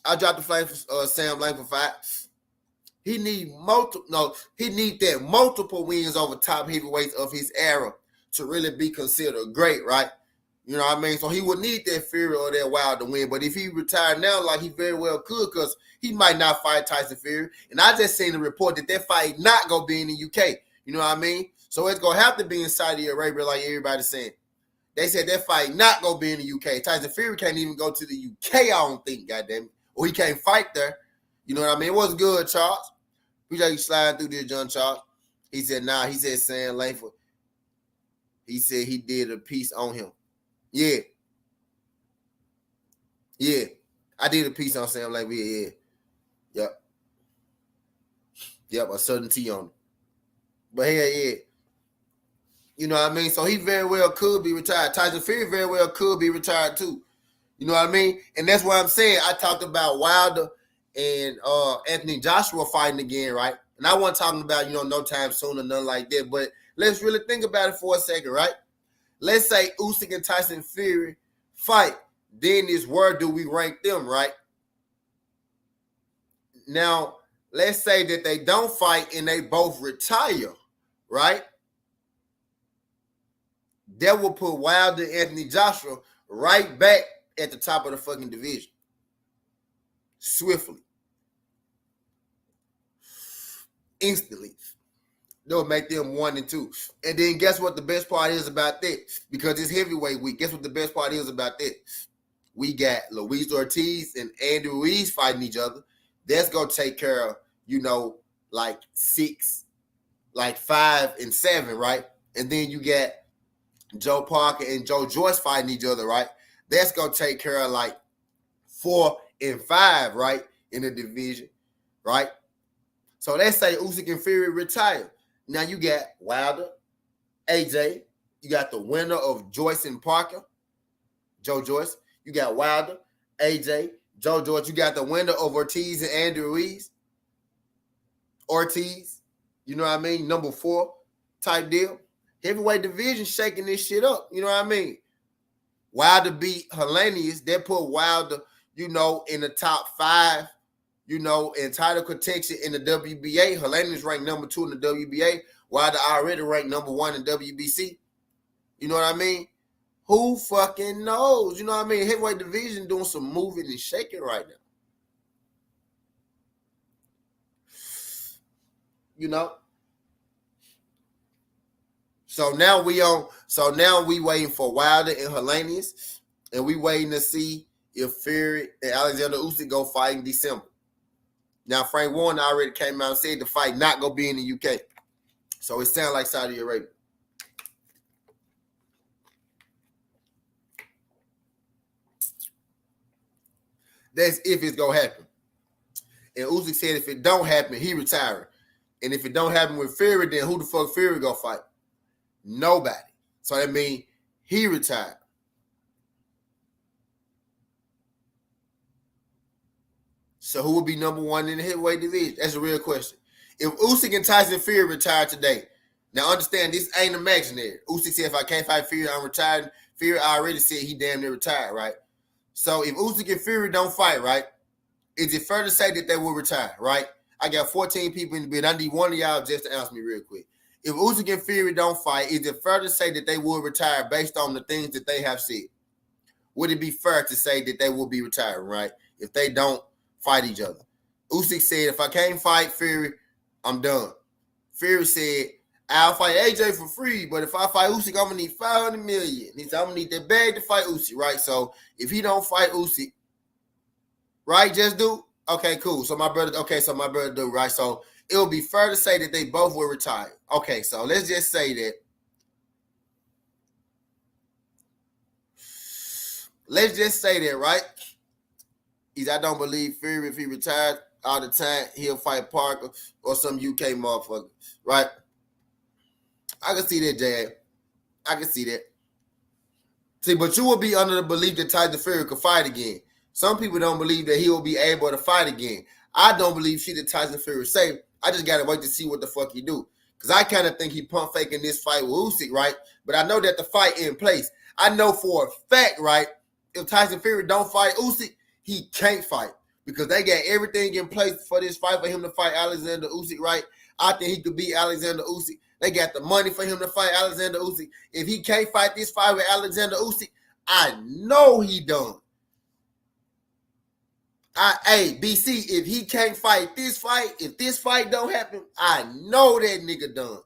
S1: I dropped the flames for Sam Langford fight. He need that multiple wins over top heavyweights of his era to really be considered great, right? You know what I mean? So he would need that Fury or that Wilder to win. But if he retired now, like he very well could, because he might not fight Tyson Fury. And I just seen the report that fight not going to be in the UK. You know what I mean? So it's going to have to be in Saudi Arabia, like everybody's saying. They said that fight not going to be in the UK. Tyson Fury can't even go to the UK, I don't think, goddamn it. Or he can't fight there. You know what I mean? It was good, Charles. We just sliding through this, John Charles. He said, he said Sam Langford. He said he did a piece on him. Yeah. I did a piece on Sam Langford. Yeah. Yep, a certainty on it. But yeah. You know what I mean? So he very well could be retired. Tyson Fury very well could be retired too. You know what I mean? And that's what I'm saying. I talked about Wilder and Anthony Joshua fighting again, right? And I wasn't talking about, no time soon or nothing like that. But let's really think about it for a second, right? Let's say Usyk and Tyson Fury fight. Then is where do we rank them, right? Now, let's say that they don't fight and they both retire, right? That will put Wilder and Anthony Joshua right back at the top of the fucking division. Swiftly. Instantly. They'll make them 1 and 2. And then guess what the best part is about that? Because it's heavyweight week. Guess what the best part is about that? We got Luis Ortiz and Andy Ruiz fighting each other. That's going to take care of, like 6, like 5 and 7, right? And then you got Joe Parker and Joe Joyce fighting each other, right? That's going to take care of like 4 and 5, right? In the division, right? So let's say Usyk and Fury retire. Now you got Wilder, AJ. You got the winner of Joyce and Parker, Joe Joyce. You got Wilder, AJ, Joe Joyce. You got the winner of Ortiz and Andy Ruiz. Ortiz, you know what I mean? Number 4 type deal. Heavyweight division shaking this shit up. You know what I mean? Wilder beat Helenius. That put Wilder, in the top 5, in title contention in the WBA. Helenius ranked number 2 in the WBA. Wilder already ranked number 1 in WBC. You know what I mean? Who fucking knows? You know what I mean? Heavyweight division doing some moving and shaking right now. So now we waiting for Wilder and Helenius, and we waiting to see if Fury and Alexander Usyk go fight in December. Now Frank Warren already came out and said the fight not gonna be in the UK. So it sounds like Saudi Arabia. That's if it's gonna happen. And Usyk said if it don't happen, he retiring. And if it don't happen with Fury, then who the fuck Fury gonna fight? Nobody. So that means he retired. So who will be number 1 in the heavyweight division? That's a real question. If Usyk and Tyson Fury retire today, now understand this ain't imaginary. Usyk said if I can't fight Fury, I'm retiring. Fury already said he damn near retired, right? So if Usyk and Fury don't fight, right, is it fair to say that they will retire, right? I got 14 people in the bid. I need one of y'all just to answer me real quick. If Usyk and Fury don't fight, is it fair to say that they will retire based on the things that they have said? Would it be fair to say that they will be retiring, right? If they don't fight each other. Usyk said, if I can't fight Fury, I'm done. Fury said, I'll fight AJ for free, but if I fight Usyk, I'm going to need $500 million. He said, I'm going to need that bag to fight Usyk, right? So if he don't fight Usyk, right, just do? Okay, cool. So my brother, do right. So it would be fair to say that they both were retired. Okay, so let's just say that. Let's just say that, right? I don't believe Fury, if he retired all the time, he'll fight Parker or some UK motherfucker, right? I can see that, Jay. I can see that. See, but you will be under the belief that Tyson Fury could fight again. Some people don't believe that he will be able to fight again. I don't believe shit that Tyson Fury say. I just gotta wait to see what the fuck he do. Cause I kind of think he pump faking this fight with Usyk, right? But I know that the fight in place. I know for a fact, right? If Tyson Fury don't fight Usyk, he can't fight because they got everything in place for this fight for him to fight Alexander Usyk, right? I think he could beat Alexander Usyk. They got the money for him to fight Alexander Usyk. If he can't fight this fight with Alexander Usyk, I know he done. Hey, BC, if he can't fight this fight, if this fight don't happen, I know that nigga done.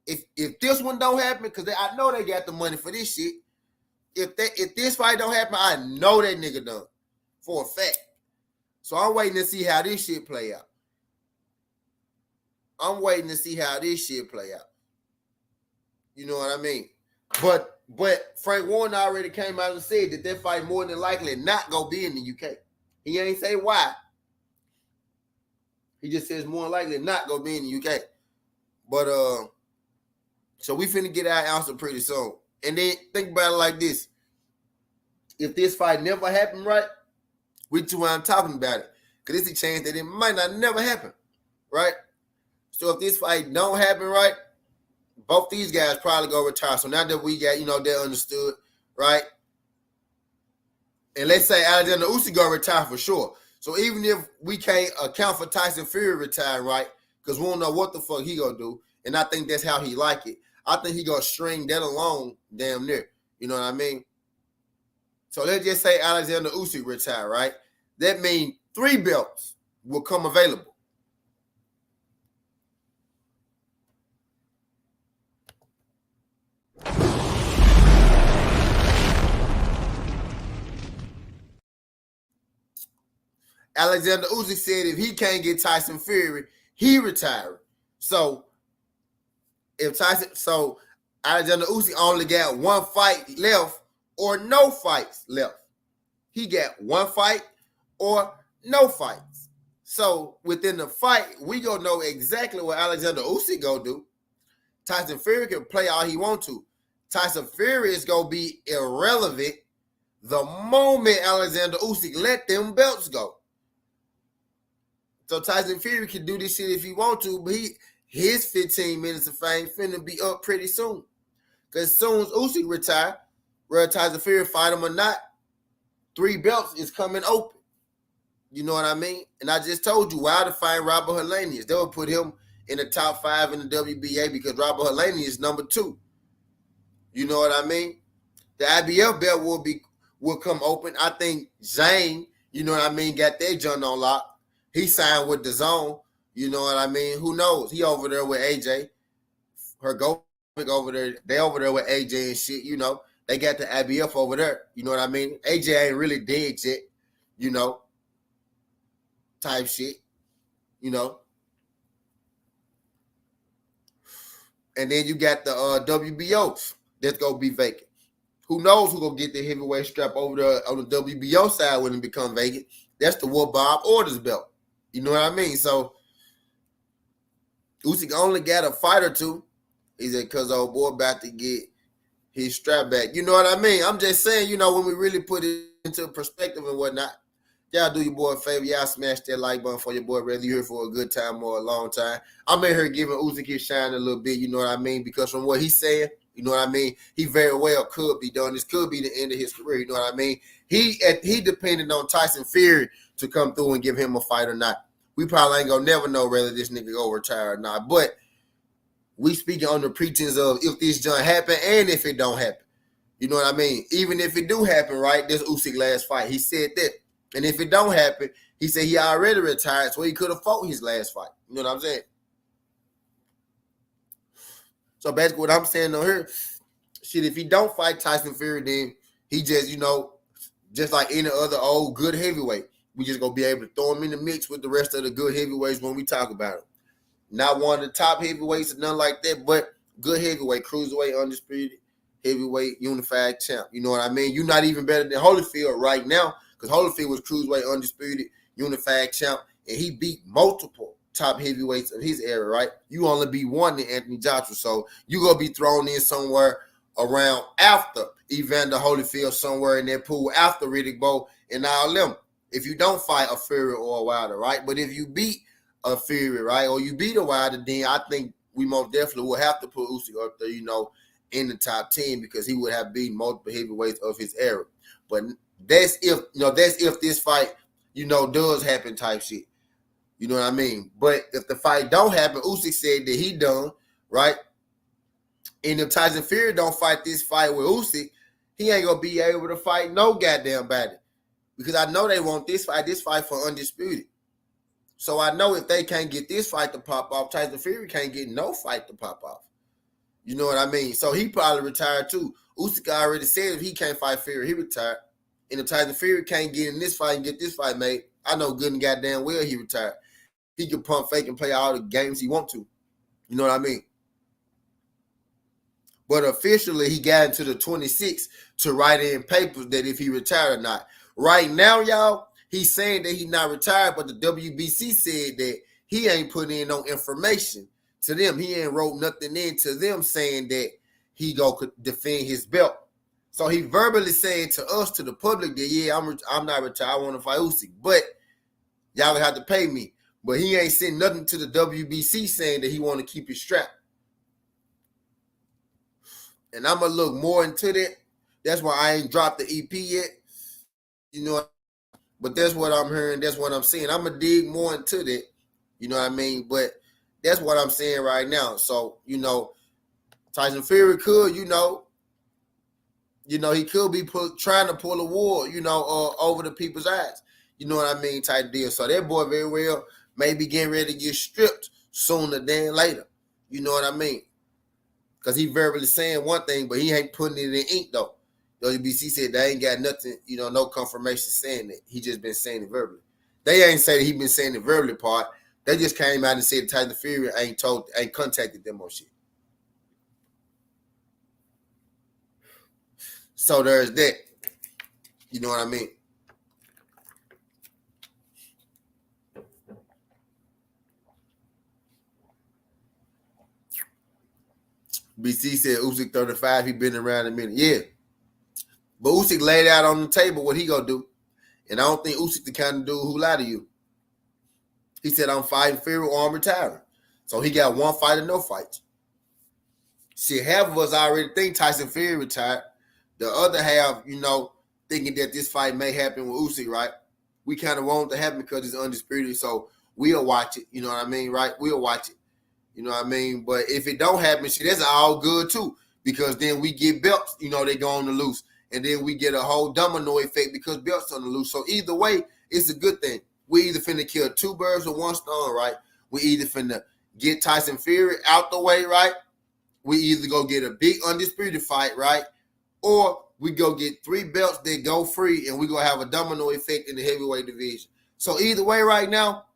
S1: If this one don't happen, because I know they got the money for this shit. If this fight don't happen, I know that nigga done. For a fact. So I'm waiting to see how this shit play out. I'm waiting to see how this shit play out. You know what I mean? But Frank Warren already came out and said that fight more than likely not gonna be in the UK. He ain't say why. He just says more than likely not gonna be in the UK. But so we finna get our answer pretty soon. And then think about it like this. If this fight never happened, right? We too I'm talking about it. Because it's a chance that it might not never happen. Right? So if this fight don't happen, right? Both these guys probably go retire. So now that we got, they're understood, right? And let's say Alexander Usyk go retire for sure. So even if we can't account for Tyson Fury retiring, right? Because we don't know what the fuck he gonna do. And I think that's how he like it. I think he gonna string that along damn near. You know what I mean? So let's just say Alexander Usyk retire, right? That means 3 belts will come available. Alexander Usyk said if he can't get Tyson Fury, he retired. So Alexander Usyk only got 1 fight left or no fights left. He got 1 fight or no fights. So within the fight, we gonna know exactly what Alexander Usyk gonna do. Tyson Fury can play all he want to. Tyson Fury is gonna be irrelevant the moment Alexander Usyk let them belts go. So Tyson Fury can do this shit if he want to, but his 15 minutes of fame finna be up pretty soon. Because as soon as Usyk retire, whether Tyson Fury fight him or not, 3 belts is coming open. You know what I mean? And I just told you why to find Robert Helenius. They would put him in the top 5 in the WBA because Robert Helenius is number 2. You know what I mean? The IBF belt will come open. I think Zane, you know what I mean, got that joint on lock. He signed with the Zone. You know what I mean? Who knows? He over there with AJ. Her go over there. They over there with AJ and shit, you know. They got the IBF over there. You know what I mean? AJ ain't really dead yet, you know. Type shit, you know. And then you got the WBO that's going to be vacant. Who knows who going to get the heavyweight strap over there on the WBO side when it become vacant. That's the War Bob Orders belt. You know what I mean? So, Usyk only got a fight or 2. He said, because old boy about to get his strap back. You know what I mean? I'm just saying, you know, when we really put it into perspective and whatnot, y'all do your boy a favor. Y'all smash that like button for your boy, whether you're here for a good time or a long time. I'm in here giving Usyk his shine a little bit, you know what I mean? Because from what he's saying, you know what I mean? He very well could be done. This could be the end of his career, you know what I mean? He depended on Tyson Fury to come through and give him a fight or not. We probably ain't gonna never know whether this nigga go retire or not. But we speaking on the pretense of if this joint happen and if it don't happen. You know what I mean? Even if it do happen, right? This Usyk last fight. He said that. And if it don't happen, he said he already retired, so he could have fought his last fight. You know what I'm saying? So basically what I'm saying on here, shit, if he don't fight Tyson Fury, then he just, you know, just like any other old good heavyweight, We just gonna be able to throw him in the mix with the rest of the good heavyweights when we talk about him. Not one of the top heavyweights or nothing like that, but good heavyweight, cruiserweight, undisputed, heavyweight, unified champ. You know what I mean? You're not even better than Holyfield right now, because Holyfield was cruiserweight, undisputed, unified champ, and he beat multiple top heavyweights of his era, right? You only beat one than Anthony Joshua, so you're going to be thrown in somewhere around after Evander Holyfield, somewhere in that pool, after Riddick Bowe and all them. If you don't fight a Fury or a Wilder, right? But if you beat a Fury, right, or you beat a Wilder, then I think we most definitely will have to put Usyk up there, in the top 10, because he would have beaten multiple heavyweights of his era. But that's if this fight, does happen type shit. You know what I mean? But if the fight don't happen, Usyk said that he done, right? And if Tyson Fury don't fight this fight with Usyk, he ain't gonna be able to fight no goddamn body. Because I know they want this fight for undisputed. So I know if they can't get this fight to pop off, Tyson Fury can't get no fight to pop off. You know what I mean? So he probably retired too. Usyk already said if he can't fight Fury, he retired. And if Tyson Fury can't get in this fight and get this fight made, I know good and goddamn well he retired. He can pump fake and play all the games he want to. You know what I mean? But officially, he got into the 26 to write in papers that if he retired or not. Right now, y'all, he's saying that he's not retired, but the WBC said that he ain't put in no information to them. He ain't wrote nothing in to them saying that he go defend his belt. So he verbally said to us, to the public, that yeah, I'm not retired. I want to fight Usyk, but y'all gonna have to pay me. But he ain't sent nothing to the WBC saying that he want to keep his strap. And I'm gonna look more into that. That's why I ain't dropped the EP yet. But that's what I'm hearing. That's what I'm seeing. I'm gonna dig more into that. You know what I mean? But that's what I'm saying right now. So, Tyson Fury could, he could be trying to pull a wool, over the people's eyes. You know what I mean? Type deal. So that boy very well may be getting ready to get stripped sooner than later. You know what I mean? Because he verbally saying one thing, but he ain't putting it in ink, though. WBC said they ain't got nothing, no confirmation saying it. He just been saying it verbally. They ain't say that he been saying the verbally part. They just came out and said Tyson Fury ain't contacted them on shit. So there's that. You know what I mean? BC said Usyk 35, he been around a minute. Yeah. But Usyk laid out on the table what he gonna do. And I don't think Usyk the kind of dude who lie to you. He said, I'm fighting Fury or I'm retiring. So he got one fight or no fights. Shit, half of us already think Tyson Fury retired. The other half, thinking that this fight may happen with Usyk, right? We kind of want it to happen because it's undisputed. So we'll watch it. You know what I mean, right? We'll watch it. You know what I mean? But if it don't happen, shit, that's all good too. Because then we get belts, they go on the loose. And then we get a whole domino effect because belts on the loose. So either way, it's a good thing. We either finna kill two birds with one stone, right? We either finna get Tyson Fury out the way, right? We either go get a big undisputed fight, right? Or we go get 3 belts that go free and we gonna have a domino effect in the heavyweight division. So either way right now,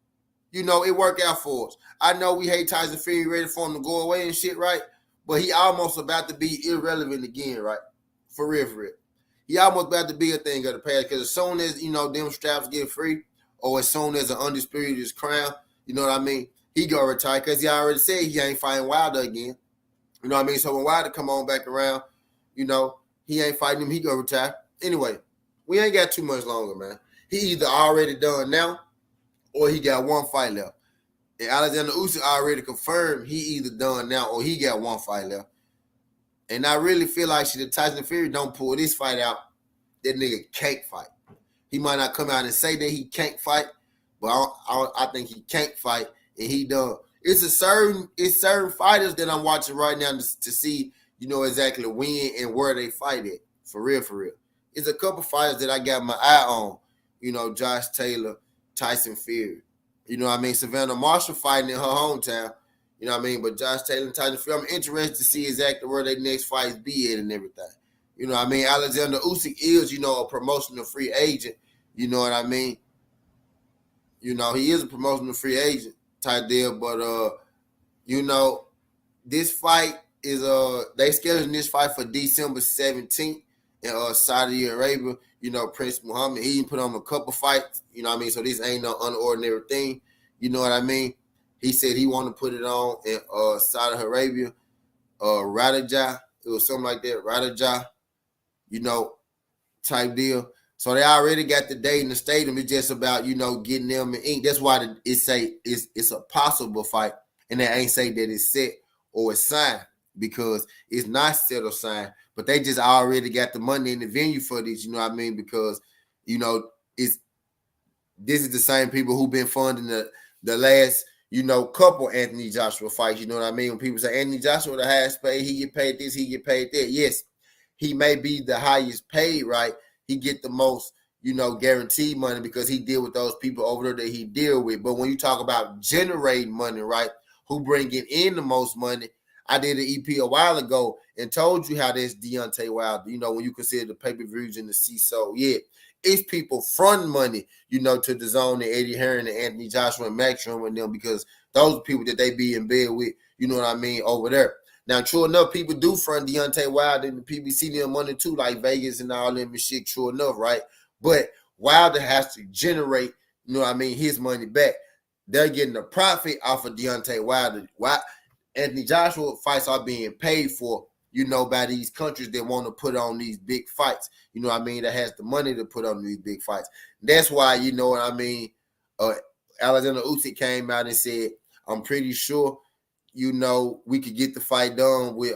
S1: it worked out for us. I know we hate Tyson Fury, ready for him to go away and shit, right? But he almost about to be irrelevant again, right? For real, for real. He almost about to be a thing of the past because as soon as, them straps get free or as soon as the undisputed is crowned, you know what I mean? He go retire because he already said he ain't fighting Wilder again. You know what I mean? So when Wilder come on back around, he ain't fighting him. He go retire. Anyway, we ain't got too much longer, man. He either already done now or he got one fight left. And Alexander Usyk already confirmed he either done now or he got one fight left. And I really feel like if Tyson Fury don't pull this fight out, that nigga can't fight. He might not come out and say that he can't fight, but I think he can't fight, and he done. It's certain fighters that I'm watching right now to see, exactly when and where they fight at. For real, for real. It's a couple fighters that I got my eye on. Josh Taylor, Tyson Fury. You know what I mean? Savannah Marshall fighting in her hometown. You know what I mean? But Josh Taylor and Tyson Fury, I'm interested to see exactly where their next fights be at and everything. You know what I mean? Alexander Usyk is, a promotional free agent. You know what I mean? You know, he is a promotional free agent type deal, but you know, this fight is they scheduling this fight for December 17th in Saudi Arabia. You know, Prince Muhammad, he put on a couple fights, you know what I mean? So this ain't no unordinary thing. You know what I mean? He said he wanted to put it on in Saudi Arabia, Radajah. It was something like that, Radajah, you know, type deal. So they already got the date in the stadium. It's just about, you know, getting them in ink. That's why it's a possible fight, and they ain't say that it's set or it's signed, because it's not set or signed. But they just already got the money in the venue for this. You know what I mean? Because, you know, this is the same people who've been funding the last, you know, couple Anthony Joshua fights. You know what I mean? When people say Anthony Joshua the highest paid, he get paid this, he get paid that. Yes, he may be the highest paid, right? He get the most, you know, guaranteed money because he deal with those people over there that he deal with. But when you talk about generating money, right, who bringing in the most money, I did an EP a while ago and told you how this Deontay Wilder, you know, when you consider the pay-per-views and the CSO, yeah, it's people front money, you know, to the zone and Eddie Hearn and Anthony Joshua and Max Sherman and them, because those are people that they be in bed with, you know what I mean, over there. Now, true enough, people do front Deontay Wilder and the PBC them money too, like Vegas and all them and shit, true enough, right? But Wilder has to generate, you know what I mean, his money back. They're getting a profit off of Deontay Wilder. Why? Anthony Joshua fights are being paid for, you know, by these countries that want to put on these big fights. You know what I mean? That has the money to put on these big fights. That's why, you know what I mean, Alexander Usyk came out and said, I'm pretty sure, you know, we could get the fight done with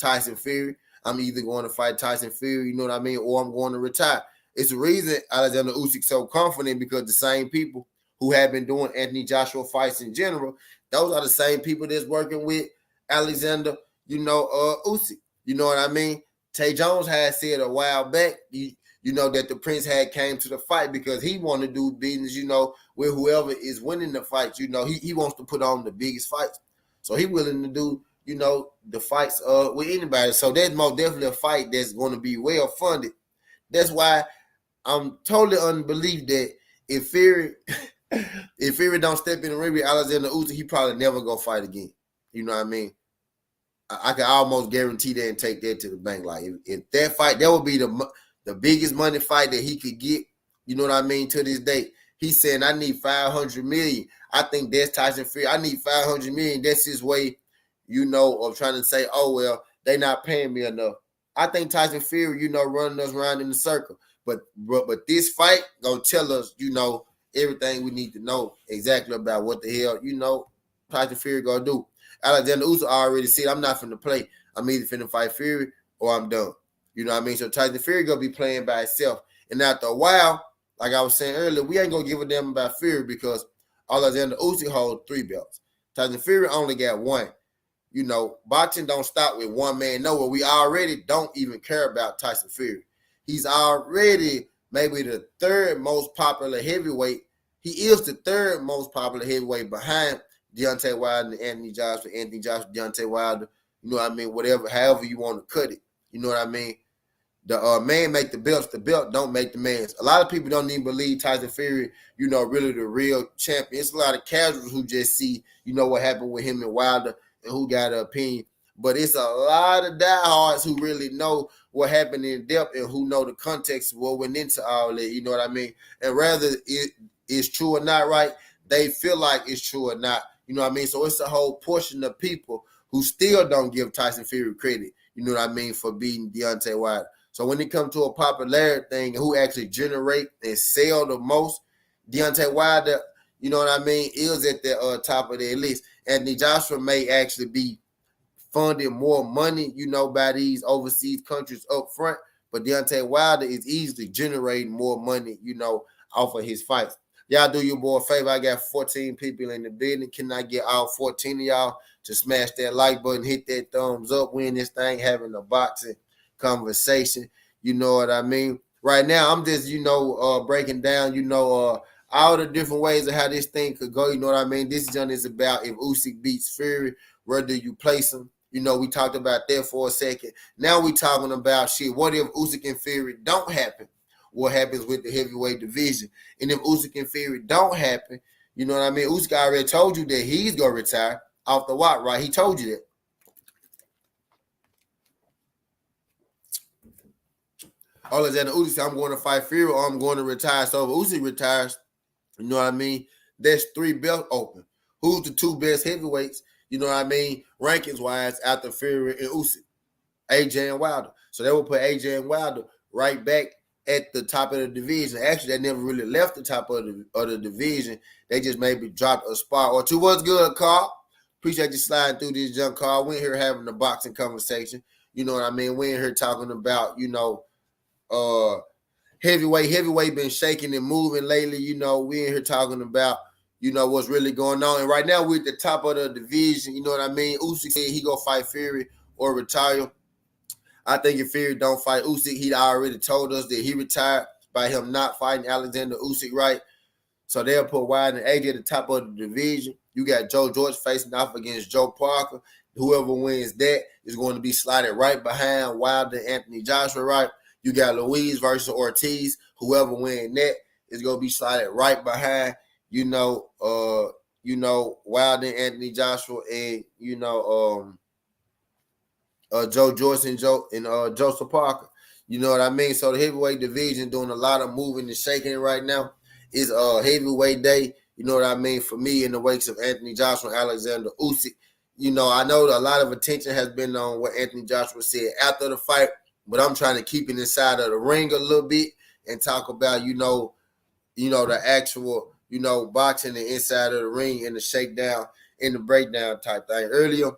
S1: Tyson Fury. I'm either going to fight Tyson Fury, you know what I mean, or I'm going to retire. It's the reason Alexander Usyk so confident, because the same people who have been doing Anthony Joshua fights in general, those are the same people that's working with Alexander, you know, Usyk. You know what I mean? Tay Jones had said a while back, you know, that the Prince had came to the fight because he want to do business, you know, with whoever is winning the fights. You know, he wants to put on the biggest fights. So he willing to do, you know, the fights with anybody. So there's most definitely a fight that's going to be well funded. That's why I'm totally unbelieved that if Fury don't step in the ring with Alexander Usyk, he probably never go fight again. You know what I mean? I can almost guarantee that and take that to the bank. Like if that fight, that would be the biggest money fight that he could get. You know what I mean? To this day, he's saying I need $500 million. I think that's Tyson Fury. I need $500 million. That's his way, you know, of trying to say, oh well, they not paying me enough. I think Tyson Fury, you know, running us around in the circle. But this fight gonna tell us, you know, everything we need to know exactly about what the hell, you know, Tyson Fury gonna do. Alexander Usyk already said, I'm not finna play. I'm either finna fight Fury or I'm done. You know what I mean? So Tyson Fury gonna be playing by himself. And after a while, like I was saying earlier, we ain't gonna give a damn about Fury because Alexander Usyk holds 3 belts. Tyson Fury only got 1. You know, boxing don't stop with one man nowhere. We already don't even care about Tyson Fury. He's already maybe the 3rd most popular heavyweight. He is the 3rd most popular heavyweight behind Deontay Wilder and Anthony Joshua, Deontay Wilder, you know what I mean, whatever, however you want to cut it. You know what I mean? The man make the belts, the belt don't make the man. A lot of people don't even believe Tyson Fury, you know, really the real champion. It's a lot of casuals who just see, you know, what happened with him and Wilder and who got an opinion. But it's a lot of diehards who really know what happened in depth and who know the context of what went into all that, you know what I mean? And rather it is true or not, right, they feel like it's true or not. You know what I mean? So it's a whole portion of people who still don't give Tyson Fury credit, you know what I mean, for beating Deontay Wilder. So when it comes to a popularity thing, who actually generate and sell the most, Deontay Wilder, you know what I mean, is at the top of their list. Anthony Joshua may actually be funding more money, you know, by these overseas countries up front, but Deontay Wilder is easily generating more money, you know, off of his fights. Y'all do your boy a favor. I got 14 people in the building. Can I get all 14 of y'all to smash that like button, hit that thumbs up, win this thing, having a boxing conversation? You know what I mean? Right now, I'm just, you know, breaking down, you know, all the different ways of how this thing could go. You know what I mean? This joint is about if Usyk beats Fury, where do you place him? You know, we talked about that for a second. Now we talking about shit. What if Usyk and Fury don't happen? what happens with the heavyweight division. And if Usyk and Fury don't happen, you know what I mean? Usyk already told you that he's gonna retire off the watch, right? He told you that. Alexander Usyk said, I'm going to fight Fury or I'm going to retire. So if Usyk retires, you know what I mean? There's 3 belts open. Who's the 2 best heavyweights, you know what I mean, rankings-wise after Fury and Usyk? AJ and Wilder. So they will put AJ and Wilder right back at the top of the division. Actually, they never really left the top of the division. They just maybe dropped a spot or two. What's good, Carl? Appreciate you sliding through this, young Carl. We ain't here having a boxing conversation. You know what I mean? We ain't here talking about, heavyweight been shaking and moving lately. You know, we in here talking about, what's really going on. And right now we're at the top of the division. You know what I mean? Usyk said he go fight Fury or retire. I think if Fury don't fight Usyk, he already told us that he retired by him not fighting Alexander Usyk, right? So they'll put Wilder and AJ at the top of the division. You got Joe George facing off against Joe Parker. Whoever wins that is going to be slided right behind Wilder and Anthony Joshua, right? You got Louise versus Ortiz. Whoever wins that is going to be slided right behind, Wilder and Anthony Joshua and, Joe Joyce and Joseph Parker. You know what I mean? So the heavyweight division doing a lot of moving and shaking right now. It's heavyweight day. You know what I mean? For me, in the wakes of Anthony Joshua and Alexander Usyk. I know a lot of attention has been on what Anthony Joshua said after the fight, but I'm trying to keep it inside of the ring a little bit and talk about, the actual, boxing the inside of the ring and the shakedown and the breakdown type thing. Earlier,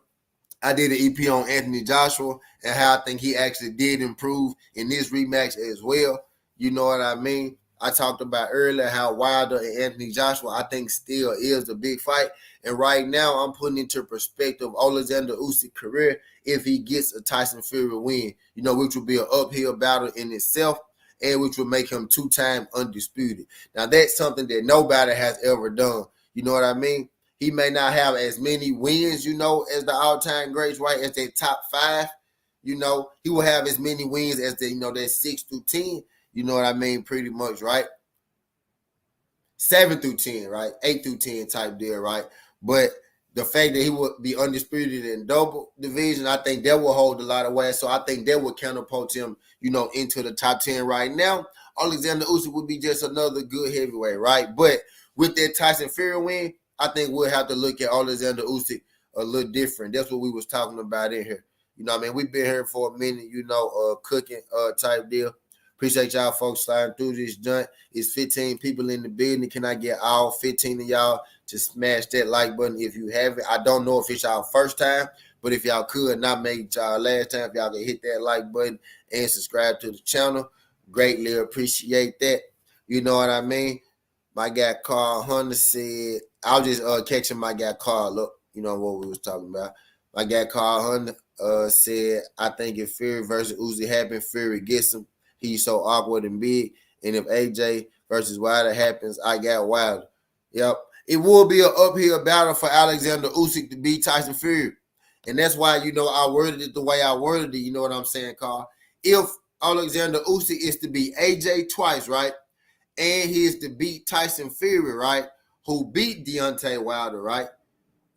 S1: I did an EP on Anthony Joshua and how I think he actually did improve in this rematch as well. You know what I mean? I talked about earlier how Wilder and Anthony Joshua, I think, still is the big fight. And right now, I'm putting into perspective Alexander Usyk's career if he gets a Tyson Fury win, which will be an uphill battle in itself and which will make him 2-time undisputed. Now, that's something that nobody has ever done. You know what I mean? He may not have as many wins, as the all-time greats, right, as their top 5. He will have as many wins as that 6 through 10. You know what I mean? Pretty much, right? 7 through 10, right? 8 through 10 type deal, right? But the fact that he would be undisputed in double division, I think that will hold a lot of weight. So I think that will catapult him, into the top 10 right now. Alexander Usyk would be just another good heavyweight, right? But with that Tyson Fury win, I think we'll have to look at Alexander Usyk a little different. That's what we was talking about in here. We've been here for a minute, cooking type deal. Appreciate y'all folks sliding through this joint. It's 15 people in the building. Can I get all 15 of y'all to smash that like button if you haven't? I don't know if it's y'all first time, but if y'all could not make y'all last time, if y'all can hit that like button and subscribe to the channel, greatly appreciate that. You know what I mean? My guy Carl Hunter said, I was just catching my guy Carl up, what we was talking about. My guy Carl Hunter said, I think if Fury versus Usyk happens, Fury gets him. He's so awkward and big. And if AJ versus Wilder happens, I got Wilder. Yep. It will be an uphill battle for Alexander Usyk to beat Tyson Fury. And that's why, I worded it the way I worded it. You know what I'm saying, Carl? If Alexander Usyk is to beat AJ twice, right? And he is to beat Tyson Fury, right? Who beat Deontay Wilder, right?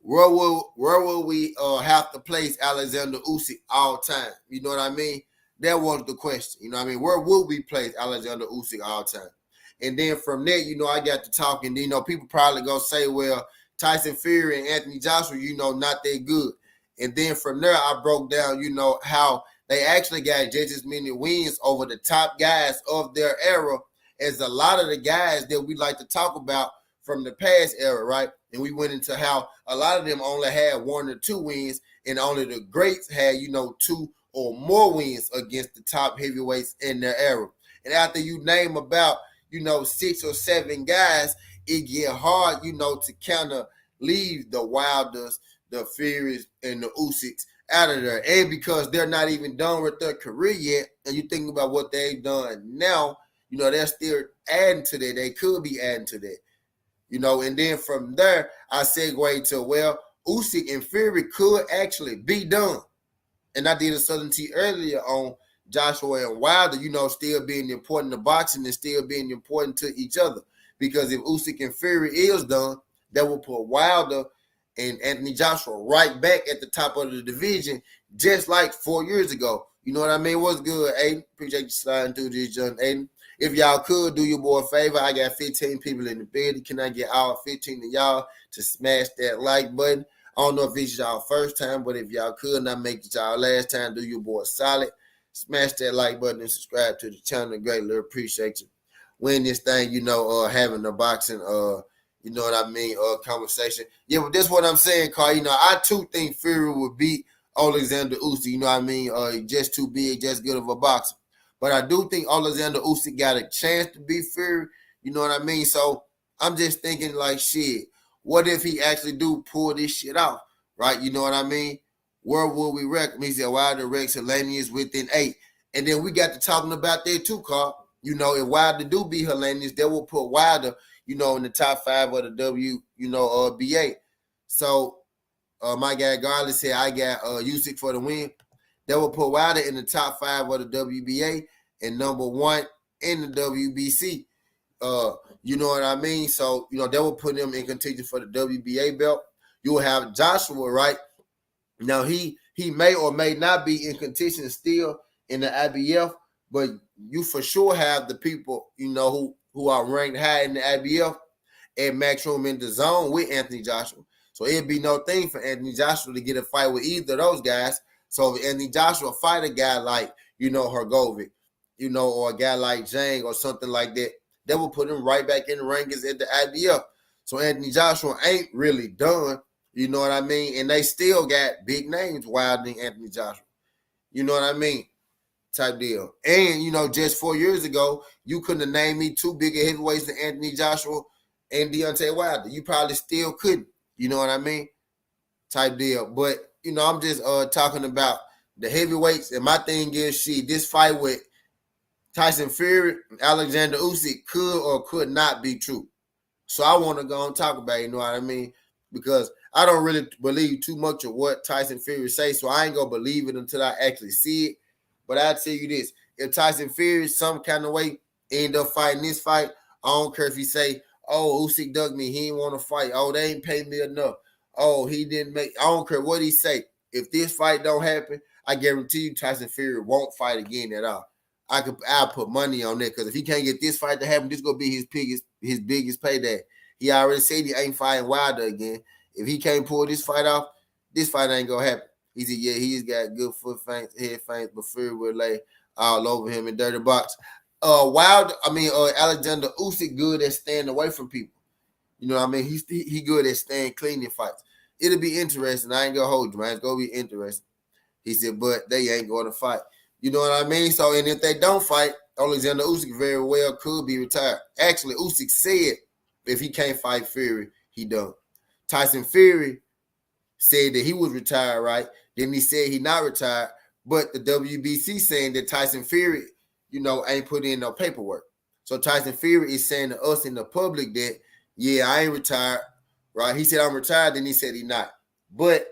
S1: Where will we have to place Alexander Usyk all time? You know what I mean? That was the question. You know what I mean? Where will we place Alexander Usyk all time? And then from there, I got to talking. People probably going to say, well, Tyson Fury and Anthony Joshua, not that good. And then from there, I broke down, how they actually got just as many wins over the top guys of their era as a lot of the guys that we like to talk about from the past era, right? And we went into how a lot of them only had 1 or 2 wins, and only the greats had, 2 or more wins against the top heavyweights in their era. And after you name about, 6 or 7 guys, it get hard, to kind of leave the Wilders, the Furies, and the Usyks out of there. And because they're not even done with their career yet, and you think about what they've done now, they're still adding to that. They could be adding to that. And then from there, I segue to, well, Usyk and Fury could actually be done. And I did a Southern T earlier on Joshua and Wilder, still being important to boxing and still being important to each other. Because if Usyk and Fury is done, that will put Wilder and Anthony Joshua right back at the top of the division, just like 4 years ago. You know what I mean? What's good, Aiden? Appreciate you sliding through this, young Aiden. If y'all could do your boy a favor, I got 15 people in the building. Can I get all 15 of y'all to smash that like button? I don't know if it's y'all first time, but if y'all could not make it y'all last time, do your boy solid. Smash that like button and subscribe to the channel. Greatly appreciate you. Win this thing, having a boxing, conversation. Yeah, but that's what I'm saying, Carl. I too think Fury would beat Alexander Usyk. You know what I mean? Just too big, just good of a boxer. But I do think Alexander Usyk got a chance to beat Fury. You know what I mean? So I'm just thinking like, shit, what if he actually do pull this shit off? Right? You know what I mean? Where will we reckon? He said, Wilder Rex Helenius within 8. And then we got to talking about that too, Carl. If Wilder do beat Helenius, they will put Wilder, in the top 5 of the BA. So my guy Garland said I got Usyk for the win. That will put Wilder in the top 5 of the WBA and number 1 in the WBC. You know what I mean? So, that will put him in contention for the WBA belt. You will have Joshua, right? Now, he may or may not be in contention still in the IBF, but you for sure have the people, who are ranked high in the IBF at Max Room in the zone with Anthony Joshua. So it'd be no thing for Anthony Joshua to get a fight with either of those guys. So if Anthony Joshua fight a guy like, Hergovic, or a guy like Zhang or something like that, that will put him right back in the rankings at the IBF. So Anthony Joshua ain't really done, you know what I mean? And they still got big names, Wilder and Anthony Joshua. You know what I mean? Type deal. And, just 4 years ago, you couldn't have named me 2 bigger heavyweights than Anthony Joshua and Deontay Wilder. You probably still couldn't. You know what I mean? Type deal. But, I'm just talking about the heavyweights. And my thing is, this fight with Tyson Fury and Alexander Usyk could or could not be true. So I want to go and talk about it, you know what I mean? Because I don't really believe too much of what Tyson Fury says, so I ain't going to believe it until I actually see it. But I'll tell you this, if Tyson Fury some kind of way end up fighting this fight, I don't care if he say, oh, Usyk dug me, he didn't want to fight. Oh, they ain't paid me enough. Oh, he didn't make, I don't care what he say. If this fight don't happen, I guarantee you Tyson Fury won't fight again at all. I'll put money on that because if he can't get this fight to happen, this is gonna be his biggest payday. He already said he ain't fighting Wilder again. If he can't pull this fight off, this fight ain't gonna happen. He said, yeah, he's got good foot feints, head feints, but Fury will lay all over him in dirty box. Alexander Usyk good at staying away from people. You know what I mean? He good at staying clean in fights. It'll be interesting. I ain't gonna hold you, man. It's gonna be interesting. He said, but they ain't going to fight. You know what I mean? So, and if they don't fight, Alexander Usyk very well could be retired. Actually, Usyk said if he can't fight Fury, he done. Tyson Fury said that he was retired, right? Then he said he not retired, but the WBC saying that Tyson Fury, ain't put in no paperwork. So Tyson Fury is saying to us in the public that, yeah, I ain't retired, right? He said I'm retired, then he said he not. But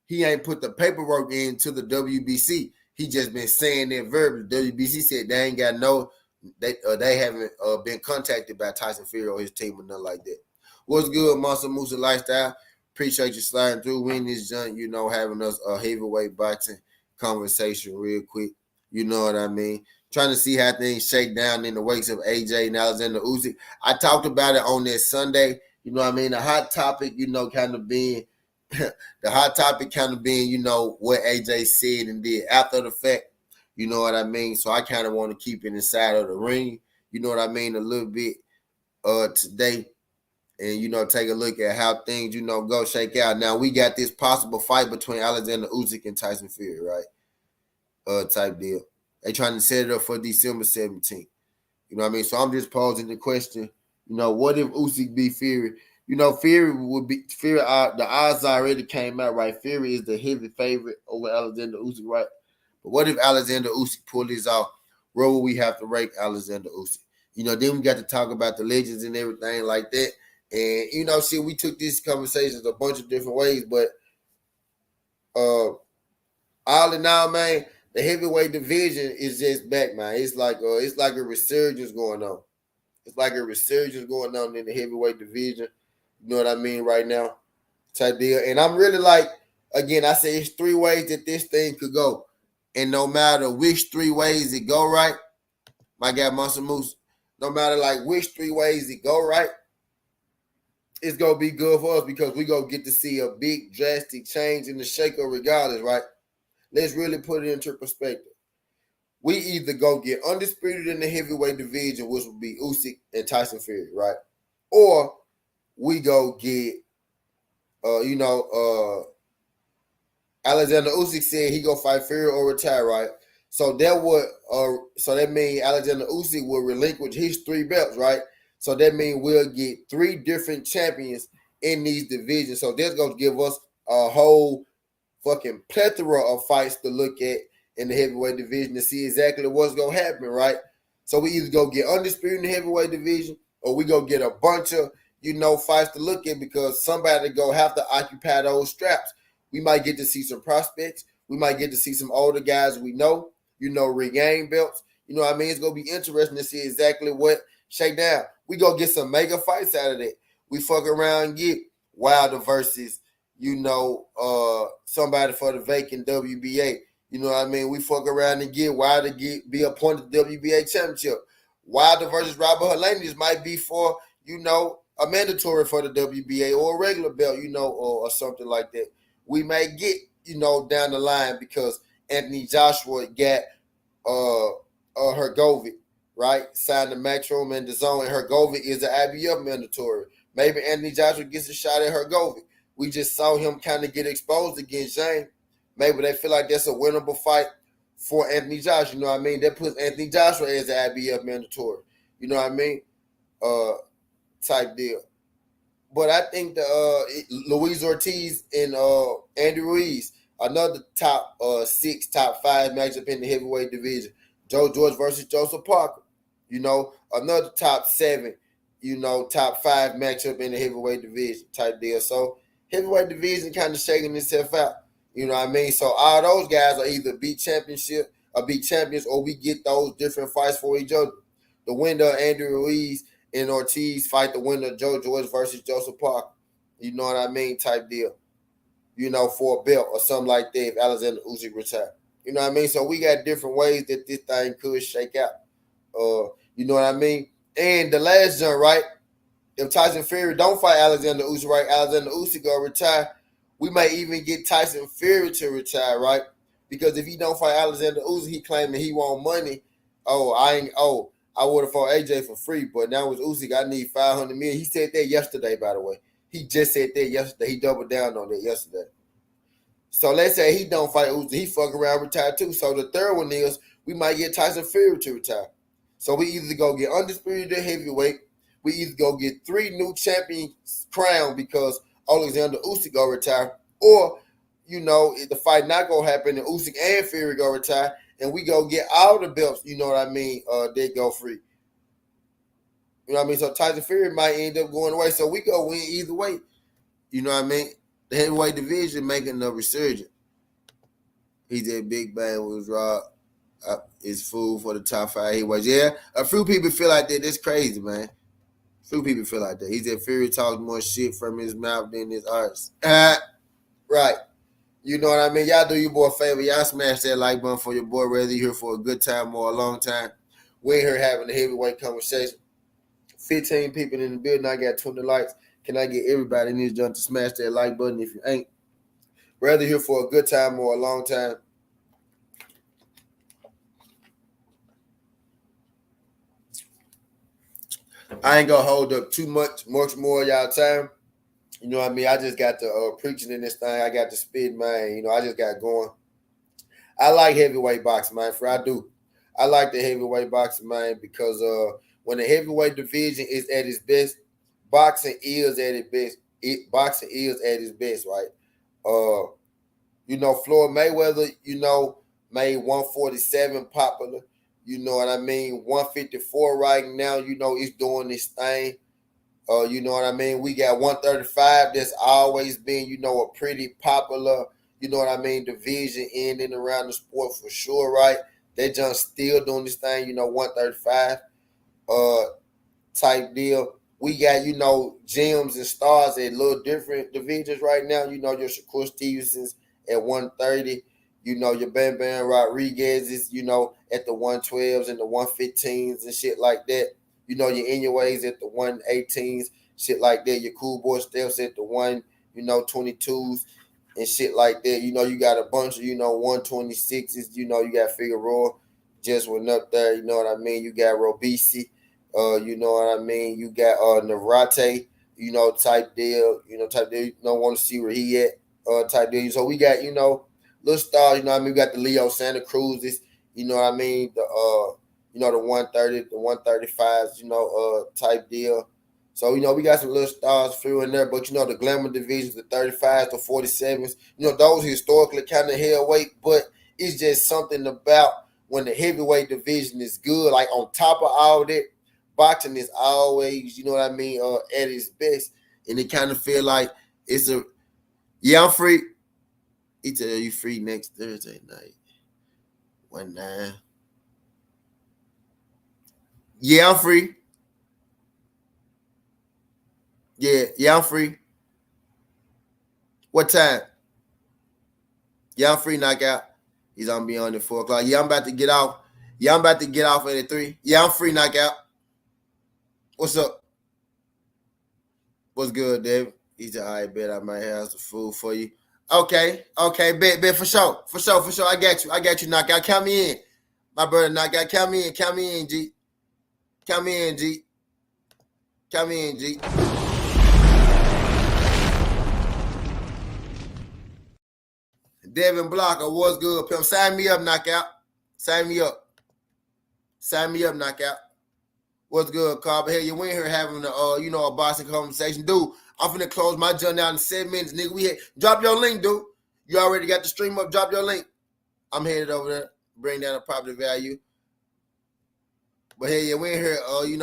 S1: he ain't put the paperwork into the WBC. He just been saying that verbally. WBC said they ain't got they haven't been contacted by Tyson Fury or his team or nothing like that. What's good, Monster Musa Lifestyle? Appreciate you sliding through. Win this junk, having us a heavyweight boxing conversation real quick. You know what I mean? Trying to see how things shake down in the wakes of AJ and Alexander Usyk. I talked about it on that Sunday. You know what I mean? The hot topic, kind of being the hot topic kind of being, what AJ said and did after the fact. You know what I mean? So I kind of want to keep it inside of the ring. You know what I mean? A little bit today. And, take a look at how things, go shake out. Now, we got this possible fight between Alexander Usyk and Tyson Fury, right? Type deal. They trying to set it up for December 17th. You know what I mean? So I'm just posing the question, what if Usyk beat Fury? Fury would be Fury. The odds already came out, right? Fury is the heavy favorite over Alexander Usyk, right? But what if Alexander Usyk pull this off? Where will we have to rank Alexander Usyk? Then we got to talk about the legends and everything like that. And we took these conversations a bunch of different ways, but all in all, man, The heavyweight division is just back, man. It's like a resurgence going on. It's like a resurgence going on in the heavyweight division. You know what I mean right now, type deal. And I'm really like, again, I say it's three ways that this thing could go, and no matter which three ways it go right, my guy Monster Moose, no matter like which three ways it go right, it's gonna be good for us because we gonna get to see a big drastic change in the shakeup regardless, right? Let's really put it into perspective. We either go get undisputed in the heavyweight division, which would be Usyk and Tyson Fury, right? Or we go get, Alexander Usyk said he go fight Fury or retire, right? So that means Alexander Usyk will relinquish his three belts, right? So that means we'll get three different champions in these divisions. So that's gonna give us a whole fucking plethora of fights to look at in the heavyweight division to see exactly what's gonna happen, right? So we either go get undisputed in the heavyweight division, or we go get a bunch of fights to look at because somebody go have to occupy those straps. We might get to see some prospects. We might get to see some older guys we know, regain belts. You know what I mean? It's gonna be interesting to see exactly what shake down. We go get some mega fights out of that. We fuck around and get Wilder versus somebody for the vacant WBA. You know what I mean? We fuck around and get Wilder be appointed to the WBA championship. Wilder versus Robert Helenius might be for, a mandatory for the WBA or a regular belt, or something like that. We may get, down the line because Anthony Joshua got Hergovic, right? Signed the Matchroom and the Zone, and Hergovic is the IBF mandatory. Maybe Anthony Joshua gets a shot at Hergovic. We just saw him kind of get exposed against James. Maybe they feel like that's a winnable fight for Anthony Joshua. You know what I mean? That puts Anthony Joshua as the IBF mandatory. You know what I mean? Type deal. But I think the Luis Ortiz and Andy Ruiz, another top six, top five matchup in the heavyweight division. Joe George versus Joseph Parker. Another top seven, top five matchup in the heavyweight division type deal. So heavyweight division kind of shaking itself out. You know what I mean? So all those guys are either beat champions, or we get those different fights for each other. The winner of Andy Ruiz and Ortiz fight the winner of Joe George versus Joseph Parker. You know what I mean? Type deal. For a belt or something like that if Alexander Usyk retire. You know what I mean? So we got different ways that this thing could shake out. You know what I mean? And the last jump, right? If Tyson Fury don't fight Alexander Usyk, right? Alexander Usyk go retire. We may even get Tyson Fury to retire, right? Because if he don't fight Alexander Usyk, he claiming he want money. I would have fought AJ for free, but now with Usyk, I need $500 million. He said that yesterday, by the way. He just said that yesterday. He doubled down on that yesterday. So let's say he don't fight Usyk, he fuck around retire too. So the third one is we might get Tyson Fury to retire. So we either go get undisputed at heavyweight, we either go get 3 new champions crowned because Alexander Usyk go retire, or if the fight not gonna happen and Usyk and Fury go retire, and we go get all the belts, you know what I mean? They go free. You know what I mean? So Tyson Fury might end up going away. So we go win either way. You know what I mean? The heavyweight division making a resurgence. He did Big Bang was Rob. Is food for the top 5 heavyweights. Yeah, a few people feel like that. That's crazy, man. A few people feel like that. He said Fury talks more shit from his mouth than his arts. Right. You know what I mean? Y'all do your boy a favor. Y'all smash that like button for your boy, whether you're here for a good time or a long time. We're here having a heavyweight conversation. 15 people in the building. I got 20 likes. Can I get everybody in this joint to smash that like button if you ain't? Whether here for a good time or a long time. I ain't gonna hold up too much more of y'all time. You know what I mean? I just got to preaching in this thing. I got to spit, man. I just got going. I like heavyweight boxing, man. I do. I like the heavyweight boxing, man, because when the heavyweight division is at its best, boxing is at its best. Boxing is at its best, right? Floyd Mayweather, made 147 popular. You know what I mean? 154 right now, it's doing this thing. You know what I mean? We got 135 that's always been, a pretty popular, you know what I mean, division in and around the sport for sure, right? They just still doing this thing, 135 uh type deal. We got, gems and stars at little different divisions right now. Your Shakur Stevenson's at 130. Your Bam Bam Rodriguez is, at the 112s and the 115s and shit like that. Your Inoue's at the 118s, shit like that. Your Cool Boy Steps at the 22s and shit like that. You got a bunch of, 126s. You got Figueroa just went up there. You know what I mean? You got Robisi. You know what I mean? You got Navarrete, type deal, type deal. You don't want to see where he at, type deal. So we got, little stars, what I mean? We got the Leo Santa Cruz's, you know what I mean? The 130, the 135s, type deal. So, we got some little stars through in there, but the glamour divisions, the 35s, the 47s, those historically kind of held weight, but it's just something about when the heavyweight division is good, like on top of all that, boxing is always, you know what I mean, at its best. And it kind of feel like it's I'm free. He tell you free next Thursday night. 1-9. Yeah, I'm free. Yeah, I'm free. What time? Yeah, I'm free, knockout. He's gonna be on at 4 o'clock. Yeah, I'm about to get off. Yeah, I'm about to get off at 3. Yeah, I'm free, knockout. What's up? What's good, David? He said, all right, bet I might have some food for you. Okay, bet for sure. I got you, knockout. Count me in. My brother, knockout. Count me in, G. Count me in, G. Devin Blocker, what's good, pimp? Sign me up, knockout. Sign me up, knockout. What's good, Carl? But hey, you went here having a boxing conversation. Dude, I'm finna close my jump down in 7 minutes, nigga. Drop your link, dude. You already got the stream up. Drop your link. I'm headed over there. Bring down the property value. But hey, yeah, we in here,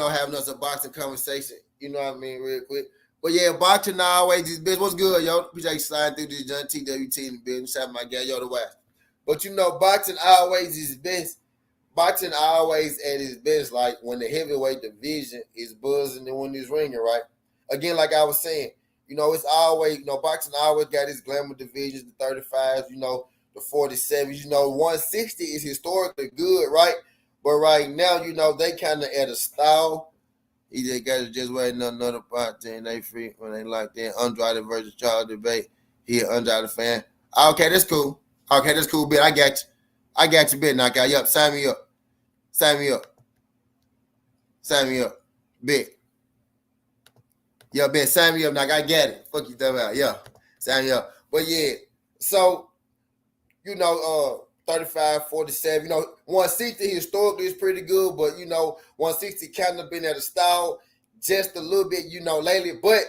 S1: having us a boxing conversation. You know what I mean, real quick. But yeah, boxing always is best. What's good, yo? Appreciate you sliding through this John TWT in the business. Shout out my guy, yo, the West. But boxing always is best. Boxing always at its best, like when the heavyweight division is buzzing and when it's ringing, right? Again, like I was saying, it's always, boxing always got its glamour divisions, the 35s, the 47s, 160 is historically good, right? But right now, they kind of at a style. He just got to just waiting on another part, and they free when they like that. Andrade versus Charles debate. He an Andrade fan. Okay, that's cool. Bet. I got you, bet, knockout. Yup, sign me up. Bet. Yo, bet, sign me up, knock. I got it. Fuck you, dumb out. Yeah, sign me up. But yeah, so, 35, 47, 160 historically is pretty good, but 160 kind of been at a stall just a little bit, lately. But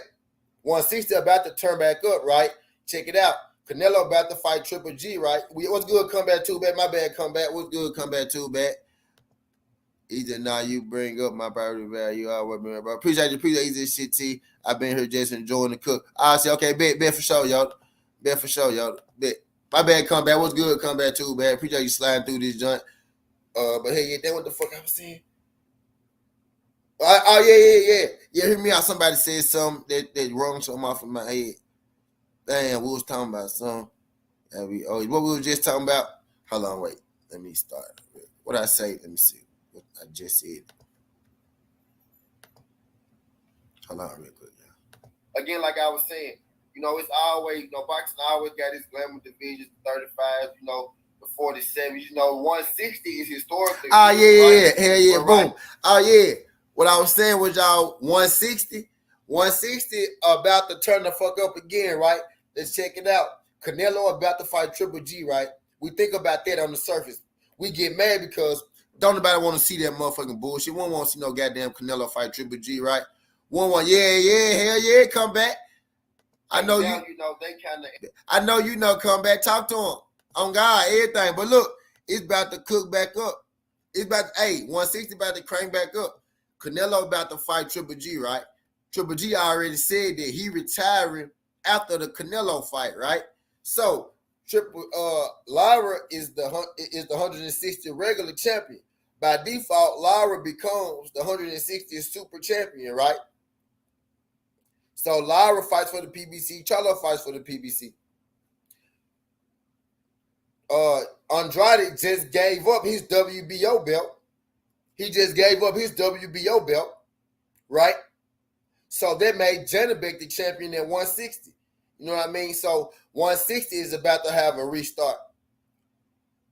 S1: 160 about to turn back up, right? Check it out. Canelo about to fight Triple G, right? What's good, comeback too bad? My bad, comeback. What's good, comeback too bad? He said, nah, you bring up my property value. I work, bro. Appreciate this shit, T. I've been here just enjoying the cook. I say, okay, bet for sure, y'all. Bet. My bad, comeback. What's good, comeback too, bad? Appreciate you sliding through this joint. But hey, that what the fuck I was saying? Yeah. Hear me out. Somebody said something that wrong something off of my head. Damn, we was talking about something. What we was just talking about? Hold on, wait. Let me start. What I say? Let me see. What I just said. Hold on real quick, y'all. Again, like I was saying, it's always, boxing always got its glamour divisions, 35s, the 47s, 160 is historically. Oh, yeah, right? Hell yeah, boom. Right. Oh, yeah. What I was saying was, y'all, 160 about to turn the fuck up again, right? Let's check it out. Canelo about to fight Triple G, right? We think about that on the surface. We get mad because don't nobody want to see that motherfucking bullshit. We don't want to see no goddamn Canelo fight Triple G, right? 1-1, yeah, hell yeah, come back. I know now, they kind of. I know come back, talk to him on God, everything. But look, it's about to cook back up. It's about 160 about to crank back up. Canelo about to fight Triple G, right? Triple G already said that he retiring after the Canelo fight, right? So Lyra is the 160th regular champion. By default, Lyra becomes the 160th super champion, right? So Lyra fights for the PBC, Charlo fights for the PBC. Andrade just gave up his WBO belt. He just gave up his WBO belt, right? So that made Janabek the champion at 160. You know what I mean? So 160 is about to have a restart.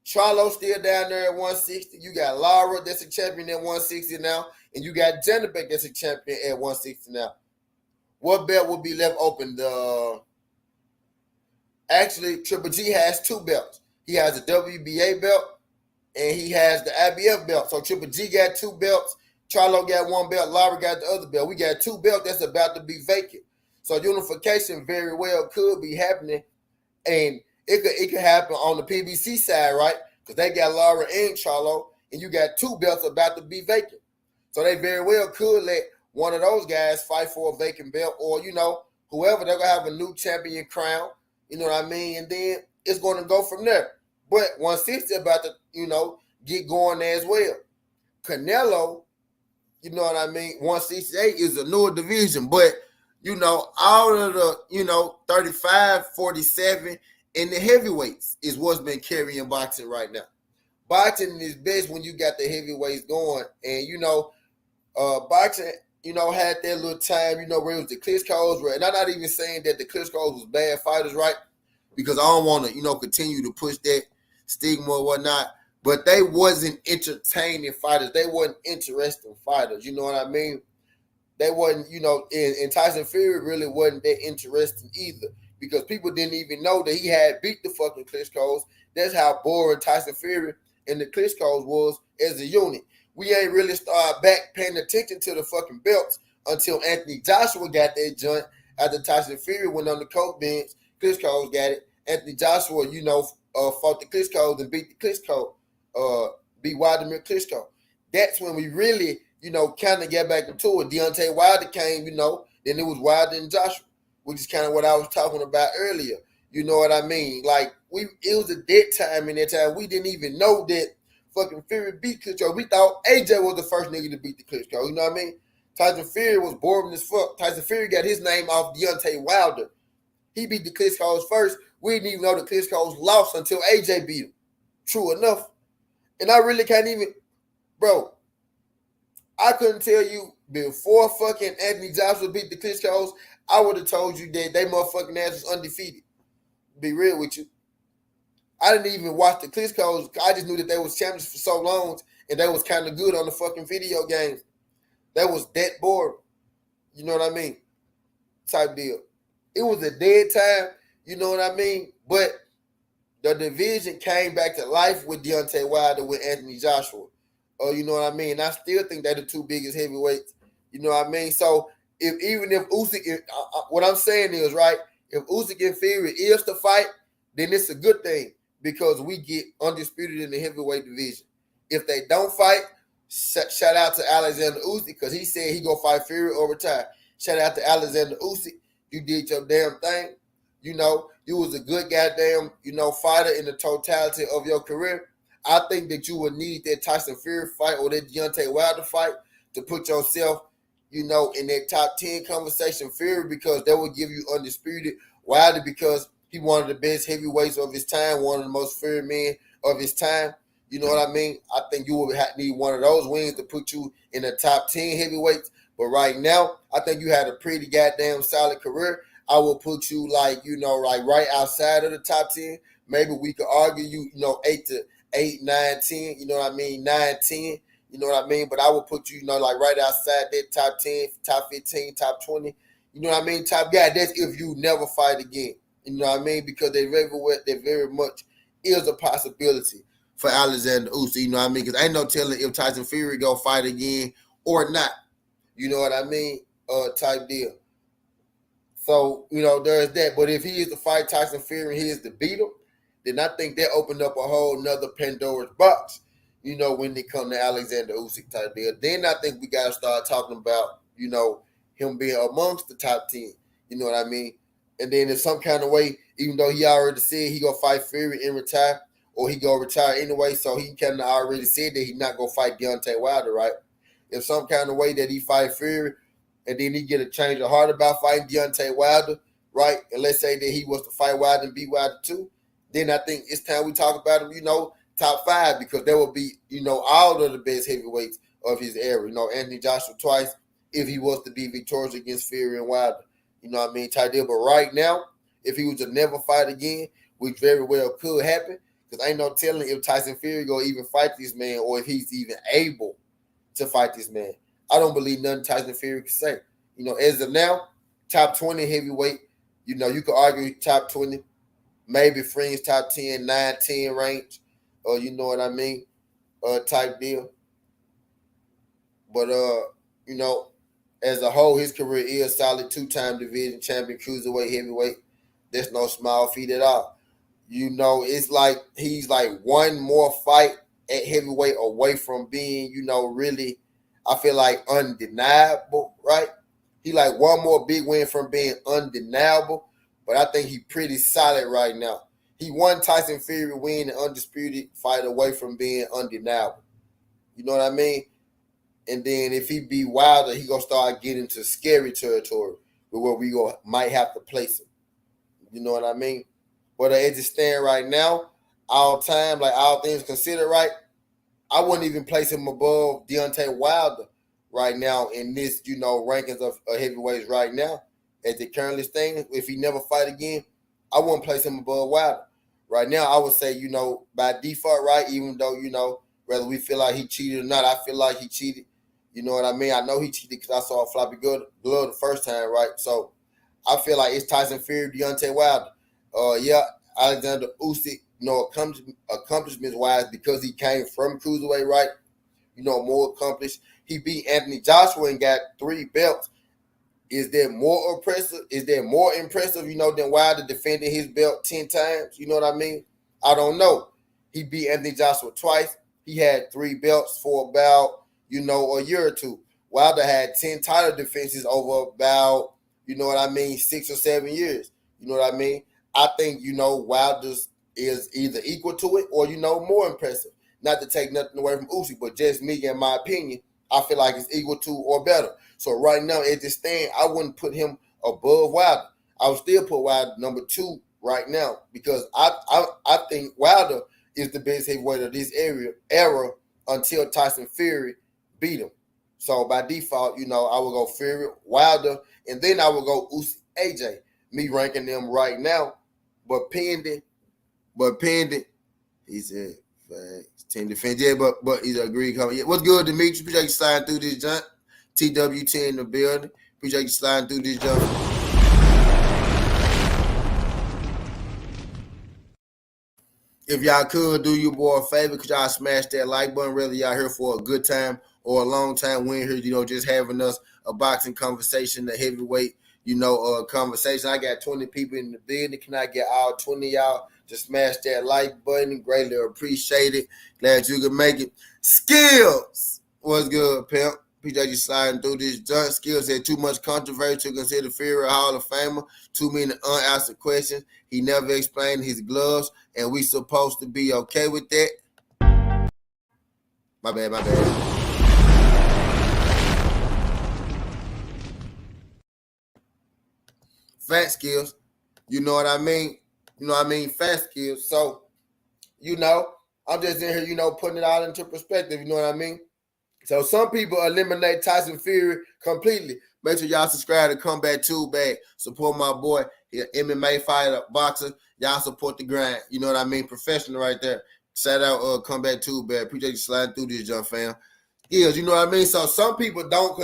S1: Charlo still down there at 160. You got Lara that's a champion at 160 now. And you got Janabek that's a champion at 160 now. What belt will be left open? Actually, Triple G has two belts. He has a WBA belt and he has the IBF belt. So Triple G got two belts. Charlo got one belt. Lara got the other belt. We got two belts that's about to be vacant. So unification very well could be happening. And it could happen on the PBC side, right? Because they got Lara and Charlo, and you got two belts about to be vacant. So they very well could let one of those guys fight for a vacant belt, or whoever, they're gonna have a new champion crown. You know what I mean? And then it's going to go from there. But 160 about to, get going there as well. Canelo, you know what I mean? 168 is a newer division, but all of the 35, 47, and the heavyweights is what's been carrying boxing right now. Boxing is best when you got the heavyweights going, and boxing, had that little time, where it was the Klitschko's, and I'm not even saying that the Klitschko's was bad fighters, right? Because I don't want to, continue to push that stigma or whatnot. But they wasn't entertaining fighters. They wasn't interesting fighters. You know what I mean? They wasn't, and Tyson Fury really wasn't that interesting either, because people didn't even know that he had beat the fucking Klitschko's. That's how boring Tyson Fury and the Klitschko's was as a unit. We ain't really started back paying attention to the fucking belts until Anthony Joshua got that joint after Tyson Fury went on the coke bench. Klitschko's got it. Anthony Joshua, fought the Klitschko's and beat the Klitschko, beat Wladimir Klitschko. That's when we really, kind of get back into it. Deontay Wilder came, then it was Wilder and Joshua, which is kind of what I was talking about earlier. You know what I mean? Like, it was a dead time in that time. We didn't even know that fucking Fury beat Klitschko. We thought AJ was the first nigga to beat the Klitschko. You know what I mean? Tyson Fury was boring as fuck. Tyson Fury got his name off Deontay Wilder. He beat the Klitschko's first. We didn't even know the Klitschko's lost until AJ beat him. True enough. And I really can't even, bro, I couldn't tell you before fucking Anthony Joshua beat the Klitschko's, I would have told you that they motherfucking ass was undefeated. Be real with you. I didn't even watch the Klitschko's. I just knew that they was champions for so long and they was kind of good on the fucking video games. That was that boring. You know what I mean? Type deal. It was a dead time. You know what I mean? But the division came back to life with Deontay Wilder, with Anthony Joshua. You know what I mean? I still think they're the two biggest heavyweights. You know what I mean? So even if Usyk, what I'm saying is, right, if Usyk and Fury is to fight, then it's a good thing because we get undisputed in the heavyweight division. If they don't fight, shout out to Alexander Usyk because he said he gonna fight Fury over time. Shout out to Alexander Usyk. You did your damn thing. You was a good goddamn, fighter in the totality of your career. I think that you would need that Tyson Fury fight or that Deontay Wilder fight to put yourself, in that top 10 conversation. Fury, because that would give you undisputed. Wilder, because he one of the best heavyweights of his time, one of the most feared men of his time. You know what I mean? I think you would need one of those wins to put you in the top 10 heavyweights. But right now, I think you had a pretty goddamn solid career. I will put you like right outside of the top 10. Maybe we could argue you, 8, 9, 10, you know what I mean? 9, 10, you know what I mean? But I would put you, like right outside that top 10, top 15, top 20, you know what I mean? Top guy. That's if you never fight again. You know what I mean? Because they very much is a possibility for Alexander Usyk, you know what I mean? Because ain't no telling if Tyson Fury go fight again or not. You know what I mean? Type deal. So, there's that. But if he is to fight Tyson Fury and he is to beat him, then I think that opened up a whole nother Pandora's box, when they come to Alexander Usyk type deal. Then I think we got to start talking about, him being amongst the top 10. You know what I mean? And then in some kind of way, even though he already said he gonna fight Fury and retire, or he gonna retire anyway, so he kind of already said that he not gonna fight Deontay Wilder, right? If some kind of way that he fight Fury, and then he get a change of heart about fighting Deontay Wilder, right? And let's say that he was to fight Wilder and beat Wilder too, then I think it's time we talk about him, top 5, because there will be, all of the best heavyweights of his era. Anthony Joshua twice, if he was to be victorious against Fury and Wilder. You know what I mean? Type deal. But right now, if he was to never fight again, which very well could happen, because ain't no telling if Tyson Fury go even fight this man or if he's even able to fight this man. I don't believe nothing Tyson Fury can say. As of now, top 20 heavyweight, you could argue top 20, maybe Fringe top 10, 9, 10 range, or you know what I mean, type deal. But, as a whole, his career is solid, 2-time division champion, cruiserweight, heavyweight. That's no small feat at all. It's like he's like one more fight at heavyweight away from being, really, I feel like undeniable, right? He like one more big win from being undeniable, but I think he pretty solid right now. He won Tyson Fury win an undisputed fight away from being undeniable. You know what I mean? And then if he be Wilder, he gonna start getting to scary territory where we might have to place him. You know what I mean? But as it stand right now, all time, like all things considered, right, I wouldn't even place him above Deontay Wilder right now in this, rankings of heavyweights right now. As it currently stands, if he never fight again, I wouldn't place him above Wilder. Right now, I would say, by default, right, even though, whether we feel like he cheated or not, I feel like he cheated. You know what I mean? I know he cheated because I saw a floppy glove the first time, right? So I feel like it's Tyson Fury, Deontay Wilder. Alexander Usyk, accomplishments-wise, because he came from cruiserweight, right? More accomplished. He beat Anthony Joshua and got 3 belts. Is that more impressive? Than Wilder defending his belt 10 times? You know what I mean? I don't know. He beat Anthony Joshua twice. He had 3 belts for about, a year or two. Wilder had 10 title defenses over about, 6 or 7 years. You know what I mean? I think, Wilder's is either equal to it or, more impressive. Not to take nothing away from Usyk, but just me and my opinion, I feel like it's equal to or better. So right now, at this stand, I wouldn't put him above Wilder. I would still put Wilder number 2 right now because I think Wilder is the best heavyweight of this era until Tyson Fury beat him. So by default, I would go Fury, Wilder, and then I would go Usyk, AJ. Me ranking them right now, but pending, he said, 10 defense. Yeah, but he's agreed coming. Yeah, what's good, Demetrius? Appreciate you sliding through this junk. TWT in the building. Appreciate you sliding through this junk. If y'all could do your boy a favor, could y'all smash that like button, whether y'all here for a good time or a long time. We ain't here, just having us a boxing conversation, a heavyweight, conversation. I got 20 people in the building. Can I get all 20 of y'all to smash that like button? Greatly appreciate it. Glad you could make it. Skills. What's good, pimp? Appreciate you sliding through this junk. Skills had too much controversy to consider Fury a Hall of Famer. Too many unanswered questions. He never explained his gloves, and we supposed to be okay with that. My bad. Fat skills. You know what I mean? Fat skills. So, I'm just in here, putting it all into perspective. You know what I mean? So some people eliminate Tyson Fury completely. Make sure y'all subscribe to Comeback Too Bad. Support my boy, he an MMA fighter, boxer. Y'all support the grind. You know what I mean? Professional right there. Shout out Comeback Too Bad. Appreciate you sliding through this, young fam. Skills, you know what I mean? So some people don't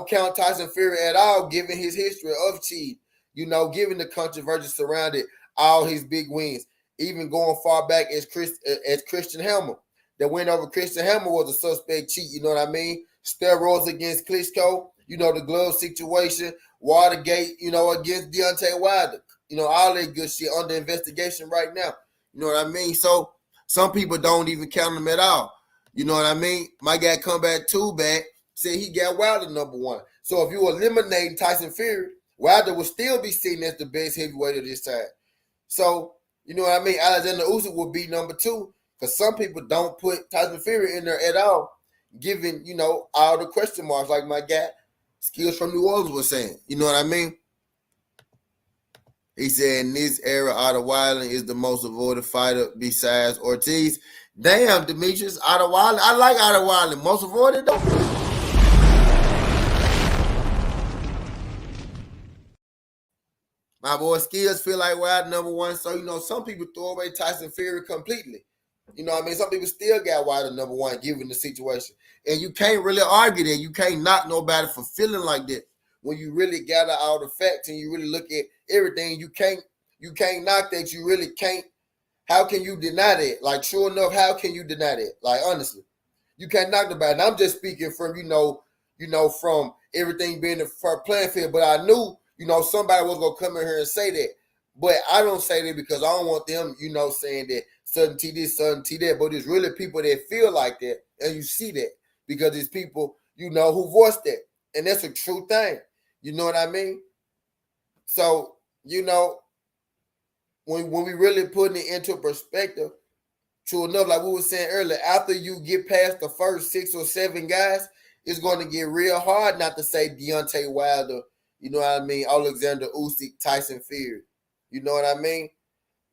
S1: count Tyson Fury at all, given his history of cheating. Given the controversy surrounding all his big wins, even going far back as Christian Hammer. That win over Christian Hammer was a suspect cheat, you know what I mean? Steroids against Klitschko, the glove situation, Watergate, against Deontay Wilder. All that good shit under investigation right now. You know what I mean? So some people don't even count him at all. You know what I mean? My guy Comeback Too Bad said he got Wilder number 1. So if you eliminating Tyson Fury, Wilder will still be seen as the best heavyweight of this time. So, you know what I mean? Alexander Usyk will be number two because some people don't put Tyson Fury in there at all, given, all the question marks like my guy, Skills from New Orleans was saying. You know what I mean? He said in this era, Otto Wilder is the most avoided fighter besides Ortiz. Damn, Demetrius, Otto Wilder. I like Otto Wilder. Most avoided, though. My boy Skills feel like Wilder number one. So, some people throw away Tyson Fury completely. You know what I mean? Some people still got Wilder number one given the situation. And you can't really argue that. You can't knock nobody for feeling like that. When you really gather all the facts and you really look at everything, you can't knock that. You really can't. How can you deny that? Like, sure enough, how can you deny that? Like, honestly, you can't knock nobody. And I'm just speaking from, from everything being the playing field. But I knew, somebody was going to come in here and say that. But I don't say that because I don't want them, saying that certainty this, certainty that. But it's really people that feel like that. And you see that because it's people, who voice that. And that's a true thing. You know what I mean? So, when we really putting it into perspective, true enough, like we were saying earlier, after you get past the first 6 or 7 guys, it's going to get real hard not to say Deontay Wilder, you know what I mean, Alexander Usyk, Tyson Fury. You know what I mean?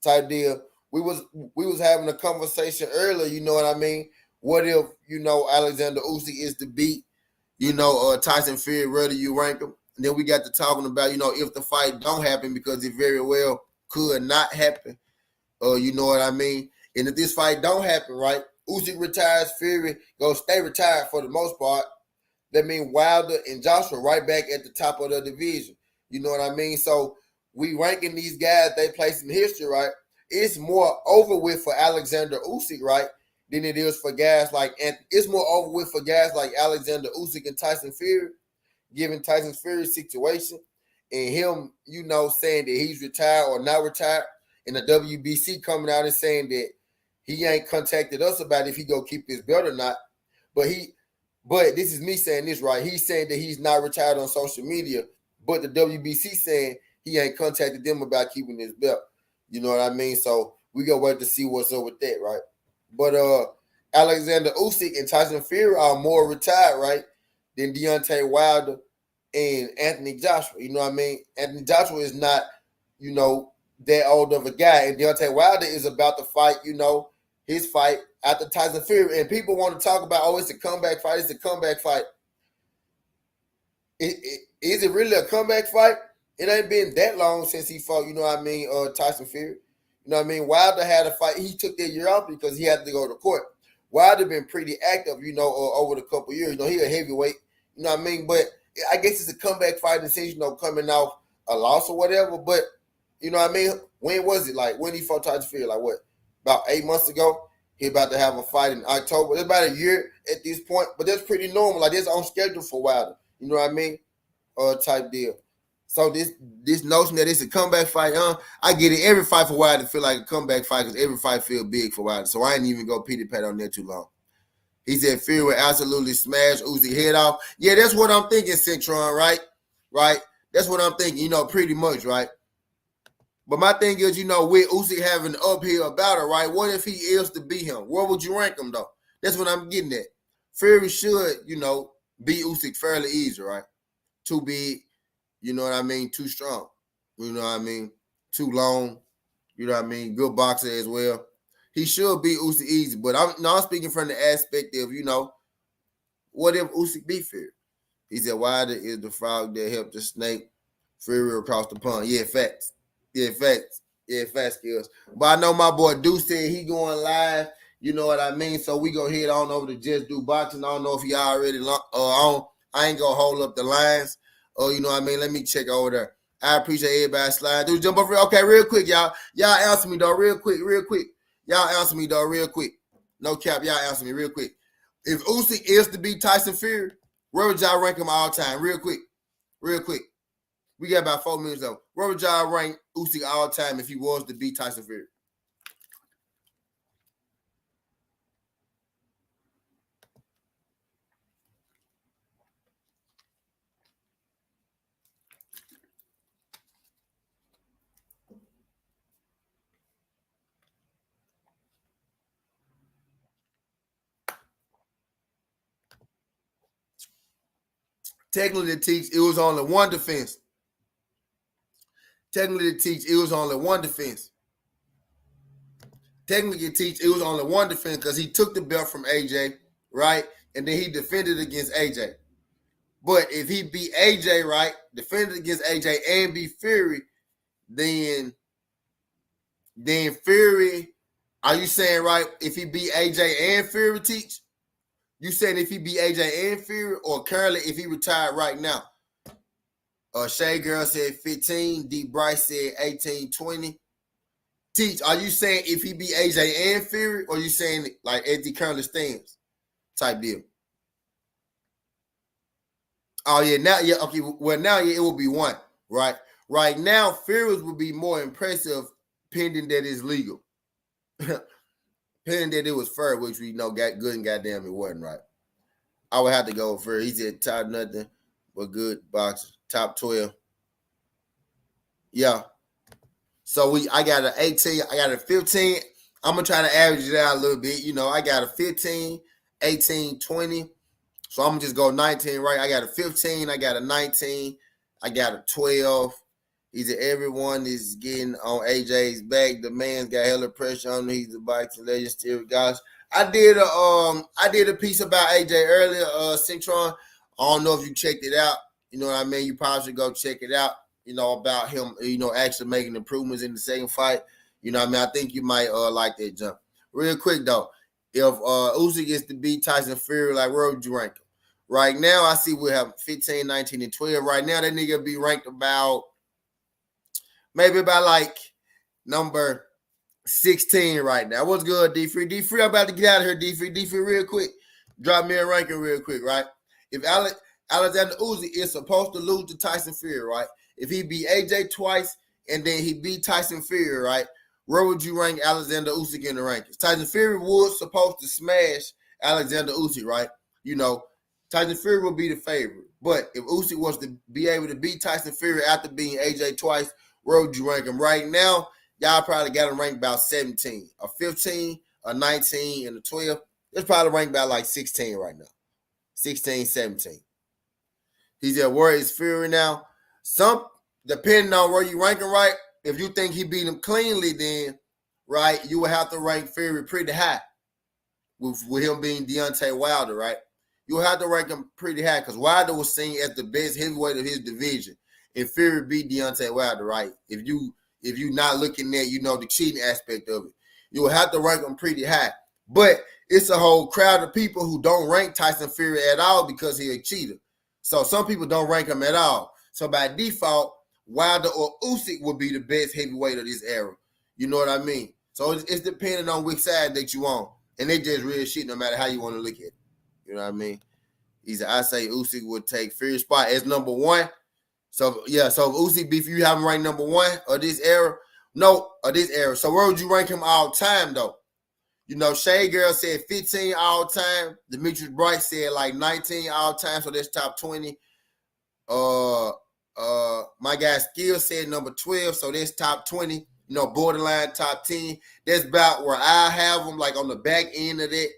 S1: Type deal. We was having a conversation earlier, you know what I mean? What if, Alexander Usyk is to beat, Tyson Fury, whether you rank him? And then we got to talking about, if the fight don't happen, because it very well could not happen. You know what I mean? And if this fight don't happen, right, Usyk retires, Fury goes stay retired for the most part. That means Wilder and Joshua right back at the top of the division. You know what I mean? So we ranking these guys, they place in history, right? It's more over with for Alexander Usyk, right, than it is for guys like, and it's more over with for guys like Alexander Usyk and Tyson Fury, given Tyson Fury's situation and him, saying that he's retired or not retired, and the WBC coming out and saying that he ain't contacted us about if he go keep his belt or not. But this is me saying this, right? He's saying that he's not retired on social media, but the WBC saying he ain't contacted them about keeping his belt. You know what I mean? So we gotta wait to see what's up with that, right? But Alexander Usyk and Tyson Fury are more retired, right, than Deontay Wilder and Anthony Joshua. You know what I mean? Anthony Joshua is not, that old of a guy. And Deontay Wilder is about to fight, his fight after Tyson Fury. And people want to talk about, it's a comeback fight. It's a comeback fight. Is it really a comeback fight? It ain't been that long since he fought, Tyson Fury. You know what I mean? Wilder had a fight. He took that year off because he had to go to court. Wilder been pretty active, over the couple years. He a heavyweight. You know what I mean? But I guess it's a comeback fight in the sense, coming off a loss or whatever. But, you know what I mean? When was it? Like, when he fought Tyson Fury? Like, what? About 8 months ago? He about to have a fight in October. It's about a year at this point. But that's pretty normal. Like, that's on schedule for Wilder. You know what I mean? Type deal. So this notion that it's a comeback fight, I get it. Every fight for Wilder feel like a comeback fight because every fight feel big for Wilder. So I ain't even go pity pat on that too long. He said Fury will absolutely smash Usyk head off. Yeah, that's what I'm thinking, Citron, right? Right? That's what I'm thinking, pretty much, right? But my thing is, with Usyk having an uphill battle, right? What if he is to beat him? Where would you rank him, though? That's what I'm getting at. Fury should, beat Usyk fairly easy, right? Too big, you know what I mean? Too strong, you know what I mean? Too long, you know what I mean? Good boxer as well. He should beat Usyk easy, but I'm speaking from the aspect of, what if Usyk beat Fury? He said, Wilder is the frog that helped the snake Fury across the pond. Yeah, facts. Yeah, facts. Yeah, facts, Skills. But I know my boy Deuce said he going live. You know what I mean? So we go head on over to Just Do Boxing. I don't know if he already on. I ain't going to hold up the lines. You know what I mean? Let me check over there. I appreciate everybody sliding. Dude, jump over. Okay, real quick, y'all. Y'all answer me, though, real quick. Y'all answer me, though, real quick. No cap, y'all answer me real quick. If Usyk is to beat Tyson Fury, where would y'all rank him all time? Real quick. We got about 4 minutes though. Where would y'all rank Usyk all time if he was to beat Tyson Fury? Technically, to teach, it was only one defense. Technically, to teach, it was only one defense. Technically, to teach, it was only one defense because he took the belt from AJ, right? And then he defended against AJ. But if he beat AJ, right, defended against AJ and beat Fury, then Fury, are you saying, right, if he beat AJ and Fury, teach? You saying if he beat AJ and Fury, or currently if he retired right now? Shay Girl said 15. D Bryce said 18, 20. Teach, are you saying if he beat AJ and Fury, or you saying like as he currently stands type deal? Oh yeah, now yeah, okay. Well now yeah, it will be one, right? Right now, Fury's would be more impressive pending that it's legal. Pending that it was fair, which we know got good and goddamn it wasn't, right? I would have to go for he said top nothing but good boxer. Top 12. Yeah. So I got an 18, I got a 15. I'm gonna try to average it out a little bit. You know, I got a 15, 18, 20. So I'm gonna just go 19, right? I got a 15, I got a 19, I got a 12. Either everyone is getting on AJ's back. The man's got hella pressure on him. He's the boxing legend still. Guys, I did a piece about AJ earlier, Centron. I don't know if you checked it out. You know what I mean? You probably should go check it out. You know, about him, you know, actually making improvements in the second fight. You know what I mean? I think you might like that jump. Real quick though, if Usyk gets to beat Tyson Fury, like where would you rank him? Right now, I see we have 15, 19, and 12. Right now, that nigga be ranked about maybe about like number 16 right now. What's good, D3? D3, I'm about to get out of here, D3. D3, real quick. Drop me a ranking real quick, right? If Alexander Usyk is supposed to lose to Tyson Fury, right? If he beat AJ twice and then he beat Tyson Fury, right? Where would you rank Alexander Usyk in the rankings? Tyson Fury was supposed to smash Alexander Usyk, right? You know, Tyson Fury will be the favorite. But if Usyk was to be able to beat Tyson Fury after beating AJ twice, where would you rank him? Right now, y'all probably got him ranked about 17. A 15, a 19, and a 12. It's probably ranked about like 16 right now. 16, 17. He's at where is Fury now? Depending on where you rank him, right? If you think he beat him cleanly, then, right, you would have to rank Fury pretty high with him being Deontay Wilder, right? You'll have to rank him pretty high because Wilder was seen as the best heavyweight of his division. And Fury beat Deontay Wilder, right? If you not looking at, you know, the cheating aspect of it, you will have to rank him pretty high. But it's a whole crowd of people who don't rank Tyson Fury at all because he's a cheater. So some people don't rank him at all. So by default, Wilder or Usyk would be the best heavyweight of this era. You know what I mean? So it's depending on which side that you on. And they just real shit no matter how you want to look at it. You know what I mean? I say Usyk would take Fury's spot as number one. So yeah, so if Usyk beef, you have him ranked number one of this era? No, of this era. So where would you rank him all time though? You know, Shay Girl said 15 all time. Demetrius Bright said like 19 all time. So that's top 20. My guy Skill said number 12. So that's top 20. You know, borderline top 10. That's about where I have him, like on the back end of that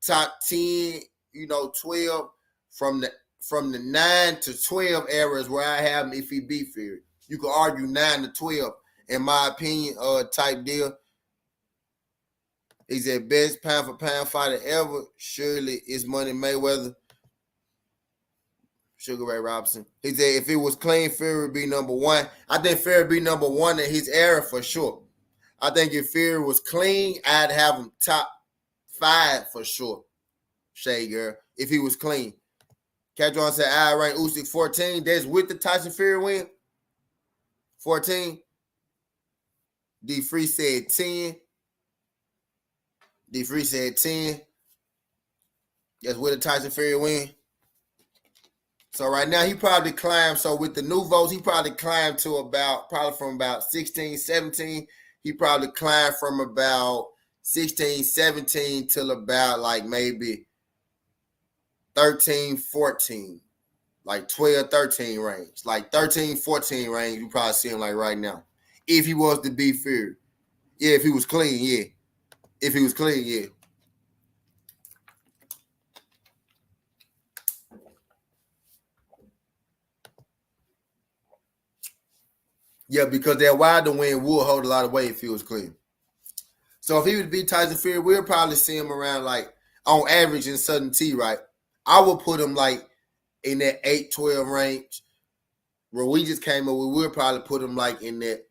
S1: top 10. You know, 12 from the 9 to 12 era is where I have him if he beat Fury. You could argue 9 to 12, in my opinion, type deal. He's the best pound for pound fighter ever. Surely it's Money Mayweather. Sugar Ray Robinson. He said if it was clean, Fury would be number one. I think Fury would be number one in his era for sure. I think if Fury was clean, I'd have him top 5 for sure. Shay Girl, if he was clean. Catch on said I rank Usyk 14. That's with the Tyson Fury win. 14. D Free said 10. D Free said 10. That's with the Tyson Fury win. So right now he probably climbed. So with the new votes, he probably climbed to from about 16, 17. He probably climbed from about 16, 17 till about like maybe 13, 14. Like 12, 13 range. Like 13, 14 range, you probably see him like right now. If he was to be Fury. Yeah, if he was clean, yeah. If he was clean, yeah. Yeah, because that Wilder win will hold a lot of weight if he was clean. So if he would beat Tyson Fury, we'll probably see him around like on average in Southern T, right? I would put him like in that 8-12 range. Where we just came up with, we'll probably put him like in that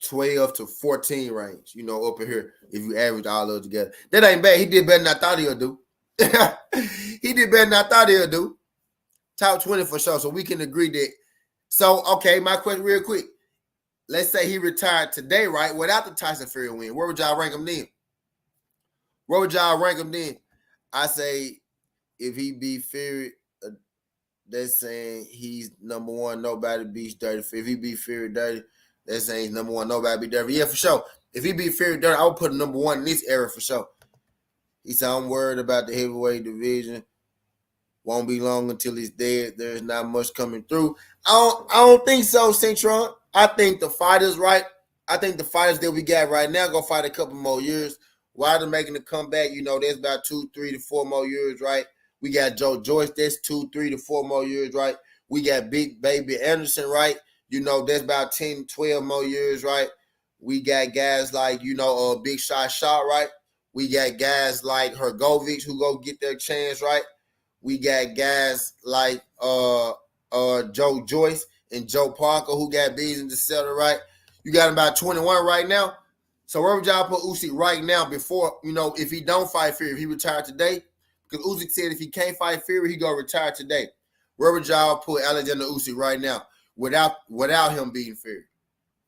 S1: 12 to 14 range, you know, up in here, if you average all those together. That ain't bad. He did better than I thought he'll do. He did better than I thought he'll do. Top 20 for sure. So we can agree that. So, okay, my question real quick. Let's say he retired today, right? Without the Tyson Fury win. Where would y'all rank him then? Where would y'all rank him then? I say if he beat Fury, that's saying he's number one, nobody beats Dirty. If he beat Fury Dirty, that's saying he's number one, nobody beat Dirty. Yeah, for sure. If he beat Fury Dirty, I would put him number one in this era for sure. He said, I'm worried about the heavyweight division. Won't be long until he's dead. There's not much coming through. I don't think so, Centron. I think the fighters, right? I think the fighters that we got right now gonna fight a couple more years. While they're making a comeback, you know, there's about 2, 3 to 4 more years, right? We got Joe Joyce, that's 2, 3 to 4 more years, right? We got Big Baby Anderson, right? You know, that's about 10, 12 more years, right? We got guys like, you know, Big Shot, right? We got guys like Hergovich who go get their chance, right? We got guys like Joe Joyce and Joe Parker who got bees in the center, right? You got about 21 right now. So where would y'all put Usyk right now before, you know, if he don't fight Fury, if he retired today? Because Usyk said if he can't fight Fury, he gonna retire today. Where would y'all put Alexander Usyk right now without him being Fury?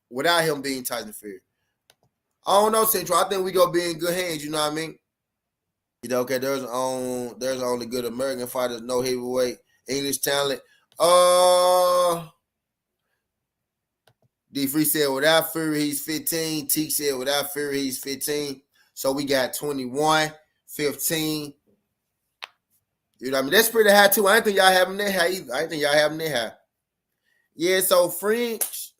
S1: Without him being Tyson Fury? I don't know, Central. I think we gonna be in good hands, you know what I mean? You know, okay, there's only good American fighters, no heavyweight, English talent. D Free said without Fury, he's 15. Teak said without Fury, he's 15. So we got 21, 15. You know what I mean? That's pretty high too. I didn't think y'all have him that high either. I didn't think y'all have him that high. Yeah, so French,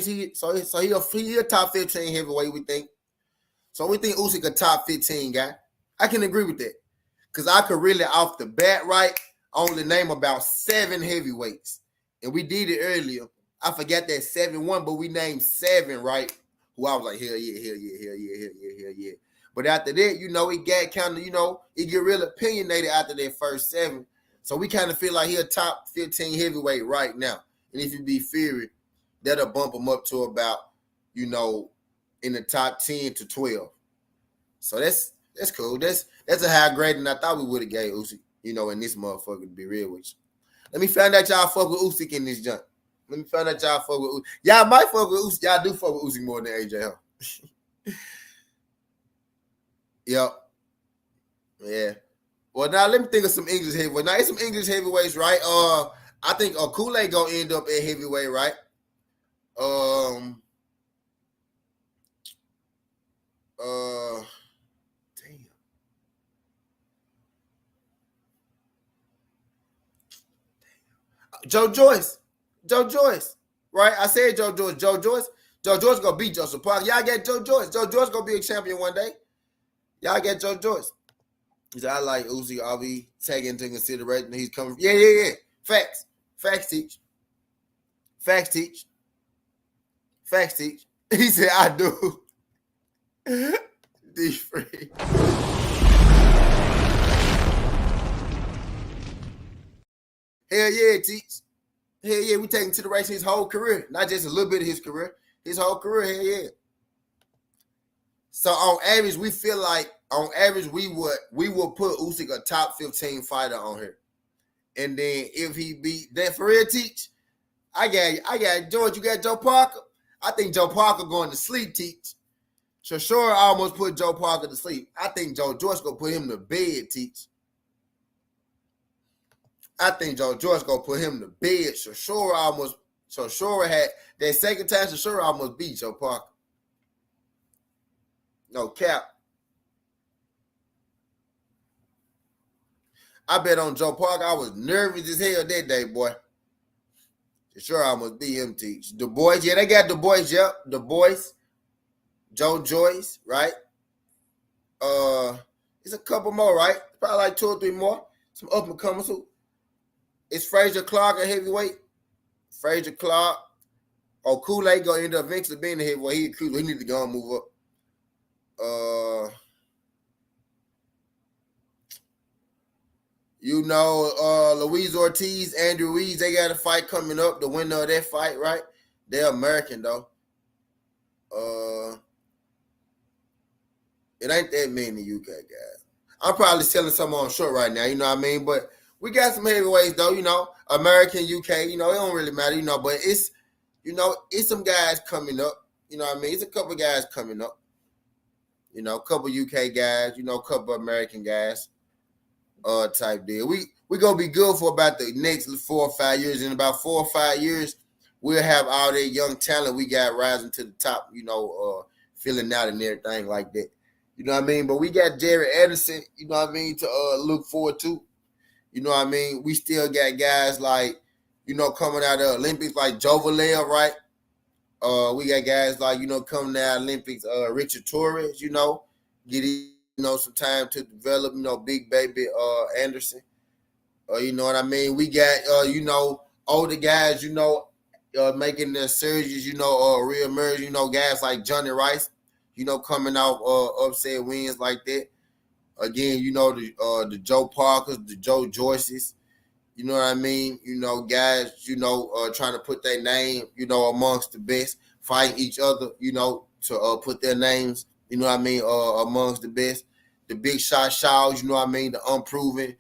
S1: he a top 15 heavyweight, we think. So we think Usyk a top 15 guy. I can agree with that. Because I could really, off the bat, right, only name about 7 heavyweights. And we did it earlier. I forgot that 7-1, but we named 7, right? Who I was like, hell yeah. But after that, you know, it got kind of, you know, it get real opinionated after that first 7. So we kind of feel like he a top 15 heavyweight right now. And if you be Fury, that'll bump him up to about, you know, in the top 10 to 12. So that's cool. That's a higher grade than I thought we would have gave Usyk, you know, in this motherfucker, to be real with you. Let me find out y'all fuck with Usyk in this junk. Let me find out y'all fuck with Usyk. Y'all might fuck with Usyk. Y'all do fuck with Usyk more than AJ, huh? Yep. Yeah. Well, now let me think of some English heavyweights. Now, it's some English heavyweights, right? I think Kool-Aid gonna end up at heavyweight, right? Damn. Joe Joyce, right? I said Joe Joyce. Joe Joyce gonna beat Joseph Parker. Y'all get Joe Joyce. Joe Joyce gonna be a champion one day. Y'all get Joe Joyce. He said, I like Uzi. I'll be taking into consideration that he's coming. Yeah. Facts. Teach. He said, I do. D free. Hell yeah, Teach. Hell yeah, we take consideration his whole career, not just a little bit of his career. His whole career, hell yeah. So on average, we feel like we would put Usyk a top 15 fighter on here. And then if he beat that for real, Teach, I got George, you got Joe Parker. I think Joe Parker going to sleep, Teach. So sure, I almost put Joe Parker to sleep. I think Joe Joyce gonna put him to bed, Teach. I think Joe Joyce gonna put him to bed. So sure had that second time. So sure almost beat Joe Parker. No cap. I bet on Joe Parker. I was nervous as hell that day, boy. Sure, I must be him, Teach. The boys, yeah, they got the boys, yep. The boys. Joe Joyce, right? It's a couple more, right? Probably like 2 or 3 more. Some up and comers. It's Frazier Clark a heavyweight. Frazier Clark. Oh, Kool-Aid gonna end up eventually being the heavyweight. He a cruiser. He need to go and move up. Luis Ortiz, Andrew Ruiz, they got a fight coming up. The winner of that fight, right? They're American though. It ain't that many UK guys. I'm probably selling some on short right now, you know what I mean? But we got some heavyweights though, American, UK, it don't really matter, but it's some guys coming up, you know what I mean? It's a couple guys coming up, a couple UK guys, a couple American guys, type deal. We gonna be good for about the next 4 or 5 years. In about 4 or 5 years, we'll have all that young talent we got rising to the top, filling out and everything like that. You know what I mean? But we got Jared Anderson, to look forward to. You know what I mean? We still got guys like, coming out of the Olympics like Joe Valera, right? We got guys like, coming out of the Olympics, Richard Torres, get some time to develop, big baby Anderson. You know what I mean? We got, older guys, making their surges, reemerge, guys like Johnny Rice, coming out upset wins like that. Again, the Joe Parkers, the Joe Joyces, you know what I mean? Guys, trying to put their name, amongst the best, fighting each other, to put their names, amongst the best. The big shot Shaws, the unproven,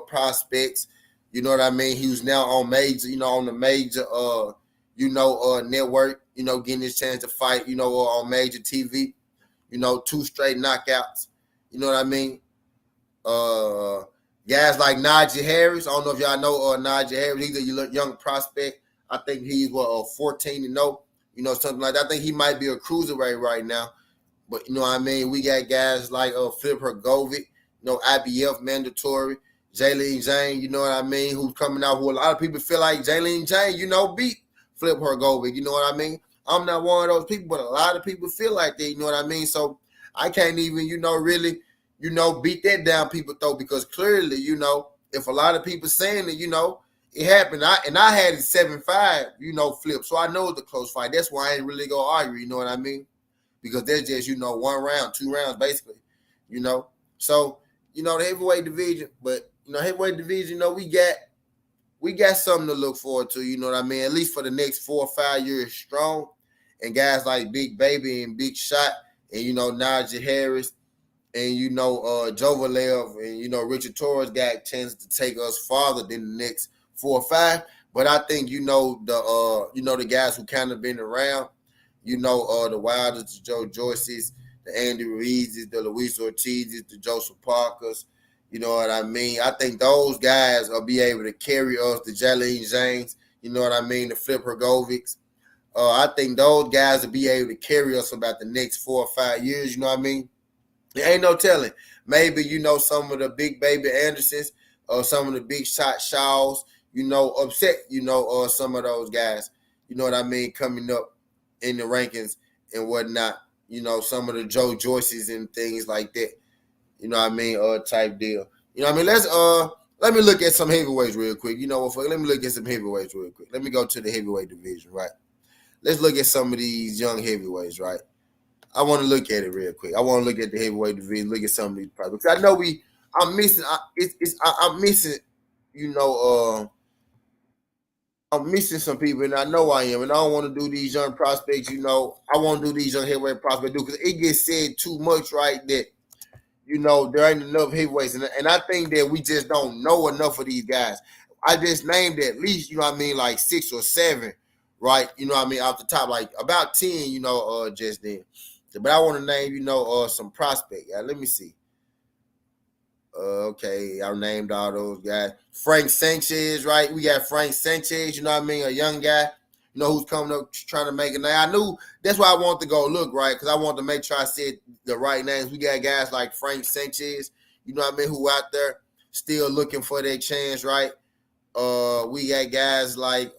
S1: prospects, you know what I mean? He was now on major, on the major, network, getting his chance to fight, on major TV, 2 straight knockouts, you know what I mean? Guys like Najee Harris, I don't know if y'all know Najee Harris, he's a young prospect. I think he's 14-0, something like that. I think he might be a cruiserweight right now. But you know what I mean? We got guys like Flip Hergovic, IBF mandatory, Jaylene Jane, you know what I mean, who's coming out, who a lot of people feel like Jaylene Jane, beat Flip Hergovic, you know what I mean? I'm not one of those people, but a lot of people feel like that, you know what I mean? So I can't even, really, beat that down people though, because clearly, if a lot of people saying it, it happened. I had it 7-5, Flip. So I know it's a close fight. That's why I ain't really gonna argue, you know what I mean? Because that's just, 1 round, 2 rounds, basically, So, the heavyweight division, but, heavyweight division, we got something to look forward to, you know what I mean? At least for the next 4 or 5 years strong. And guys like Big Baby and Big Shot and, Najee Harris and, Joe Valera and, Richard Torres got a chance to take us farther than the next 4 or 5. But I think, the guys who kind of been around, the Wilders, the Joe Joyces, the Andy Ruizes, the Luis Ortizes, the Joseph Parkers, you know what I mean? I think those guys will be able to carry us, the Jaylene James, you know what I mean, the Flip Hergovics. I think those guys will be able to carry us about the next 4 or 5 years, you know what I mean? There ain't no telling. Maybe, some of the big baby Andersons or some of the big shot Shaws, upset, some of those guys, you know what I mean, coming up in the rankings and whatnot, some of the Joe Joyces and things like that, you know what I mean, type deal. You know what I mean? Let me look at some heavyweights real quick. Let me look at some heavyweights real quick. Let me go to the heavyweight division, right? Let's look at some of these young heavyweights, right? I want to look at it real quick. I want to look at the heavyweight division, look at some of these prospects. I know I'm missing, I'm missing, I'm missing some people, and I know I am, and I don't want to do these young prospects, I want to do these young heavyweight prospects, because it gets said too much, right, that, there ain't enough heavyweights, and I think that we just don't know enough of these guys. I just named at least, like 6 or 7, right, off the top, like about 10, just then. But I want to name, some prospect. Let me see. Okay, I named all those guys. Frank Sanchez, right? We got Frank Sanchez, a young guy, who's coming up trying to make it. Now, I knew that's why I wanted to go look, right? Because I wanted to make sure I said the right names. We got guys like Frank Sanchez, who out there still looking for their chance, right? We got guys like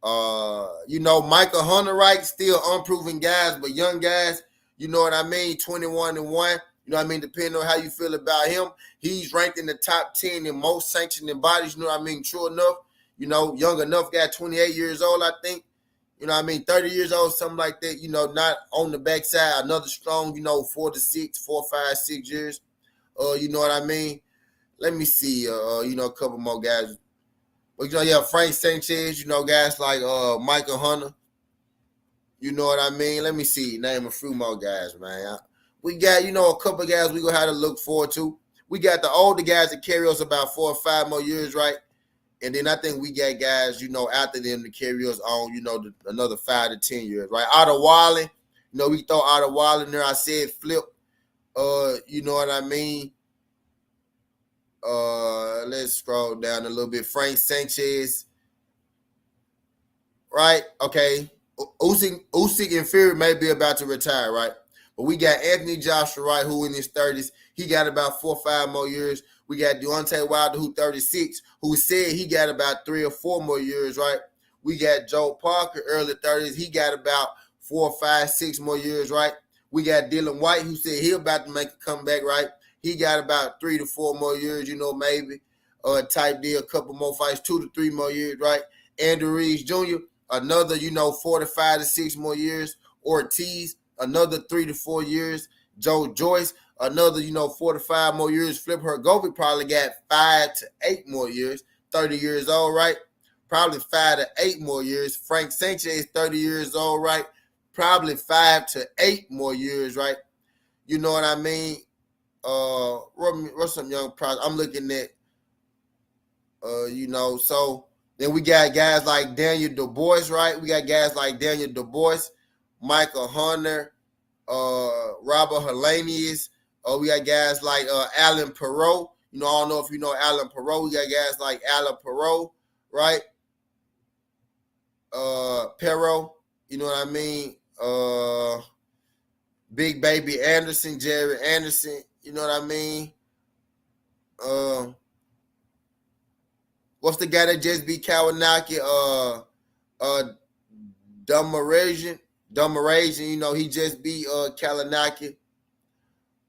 S1: Michael Hunter, right? Still unproven guys, but young guys, 21 and 1. Depending on how you feel about him, he's ranked in the top 10 in most sanctioning bodies, true enough. you know, young enough guy, 28 years old, I think. You know what I mean? 30 years old, something like that, you know, not on the backside. Another strong, you know, 4, 5, 6 years. You know what I mean? Let me see, you know, a couple more guys. But, you know, yeah, Frank Sanchez, you know, guys like Michael Hunter. You know what I mean? Let me see. Name a few more guys, man. We got, you know, a couple guys we going to have to look forward to. We got the older guys that carry us about 4 or 5 more years, right? And then I think we got guys, you know, after them to carry us on, you know, another 5 to 10 years, right? Otto Wally, you know, we throw Otto Wally in there. I said flip. You know what I mean? Let's scroll down a little bit. Frank Sanchez, right? Okay. Usyk and Fury may be about to retire, right? But we got Anthony Joshua, right, who in his 30s. He got about 4 or 5 more years. We got Deontay Wilder, who 36, who said he got about 3 or 4 more years, right? We got Joe Parker, early 30s. He got about 4 or 5, 6 more years, right? We got Dylan White, who said he about to make a comeback, right? He got about 3 to 4 more years, you know, maybe. Type deal, a couple more fights, 2 to 3 more years, right? Andrew Reeves Jr., another, you know, 4 to 5 to 6 more years. Ortiz, another 3 to 4 years. Joe Joyce, another, you know, 4 to 5 more years. Flip Hergovic probably got 5 to 8 more years. 30 years old, right? Probably 5 to 8 more years. Frank Sanchez, 30 years old, right? Probably 5 to 8 more years, right? You know what I mean? What's some young prospects? I'm looking at, you know, so then we got guys like Daniel Dubois, right? We got guys like Daniel Dubois, Michael Hunter, Robert Helenius. We got guys like Alan Perot. You know, I don't know if you know Alan Perot. We got guys like Alan Perot, right? Perot, you know what I mean? Big Baby Anderson, Jerry Anderson, you know what I mean? What's the guy that just beat Kawanaki? Dumarajan, you know, he just beat Kalanaki.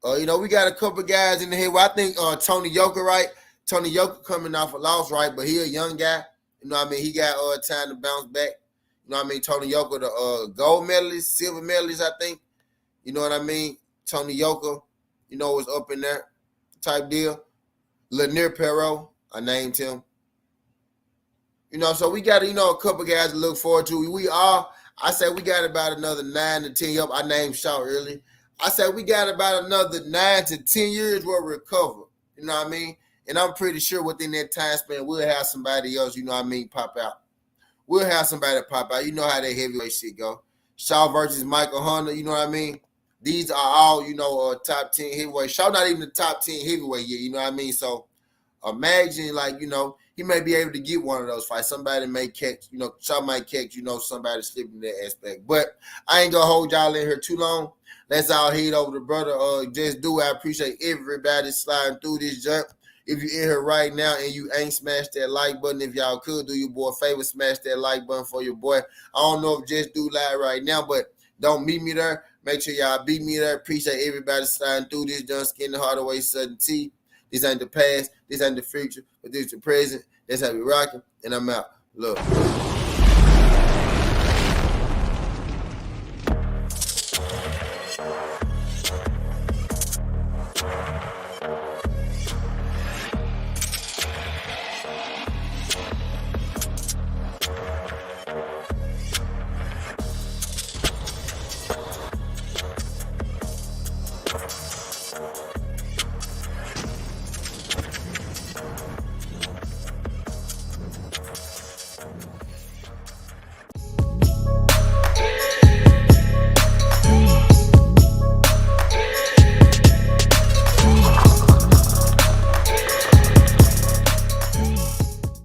S1: You know, we got a couple guys in the head. Well, I think Tony Yoka, right? Tony Yoka coming off a loss, right? But he a young guy. You know what I mean? He got time to bounce back. You know what I mean? Tony Yoka, the gold medalist, silver medalist, I think. You know what I mean? Tony Yoka, you know, was up in there type deal. Lanier Perot, I named him. You know, so we got, you know, a couple guys to look forward to. I said we got about another 9 to 10 years. I named Shaw early. I said we got about another 9 to 10 years where we recover. You know what I mean? And I'm pretty sure within that time span, we'll have somebody else, you know what I mean, pop out. We'll have somebody pop out. You know how that heavyweight shit go. Shaw versus Michael Hunter, you know what I mean? These are all, you know, top 10 heavyweight. Shaw not even the top 10 heavyweight yet, you know what I mean? So imagine, like, you know, he may be able to get one of those fights. Somebody may catch, you know, Shaw might catch, you know, somebody slipping that aspect. But I ain't going to hold y'all in here too long. Let's all head over to brother. Just do. I appreciate everybody sliding through this jump. If you're in here right now and you ain't smashed that like button, if y'all could do your boy a favor, smash that like button for your boy. I don't know if Just Do live right now, but don't meet me there. Make sure y'all beat me there. Appreciate everybody sliding through this jump. Skin the Hardaway Sudden T. This ain't the past. This ain't the future. But this is the present. That's how we rocking. And I'm out. Look.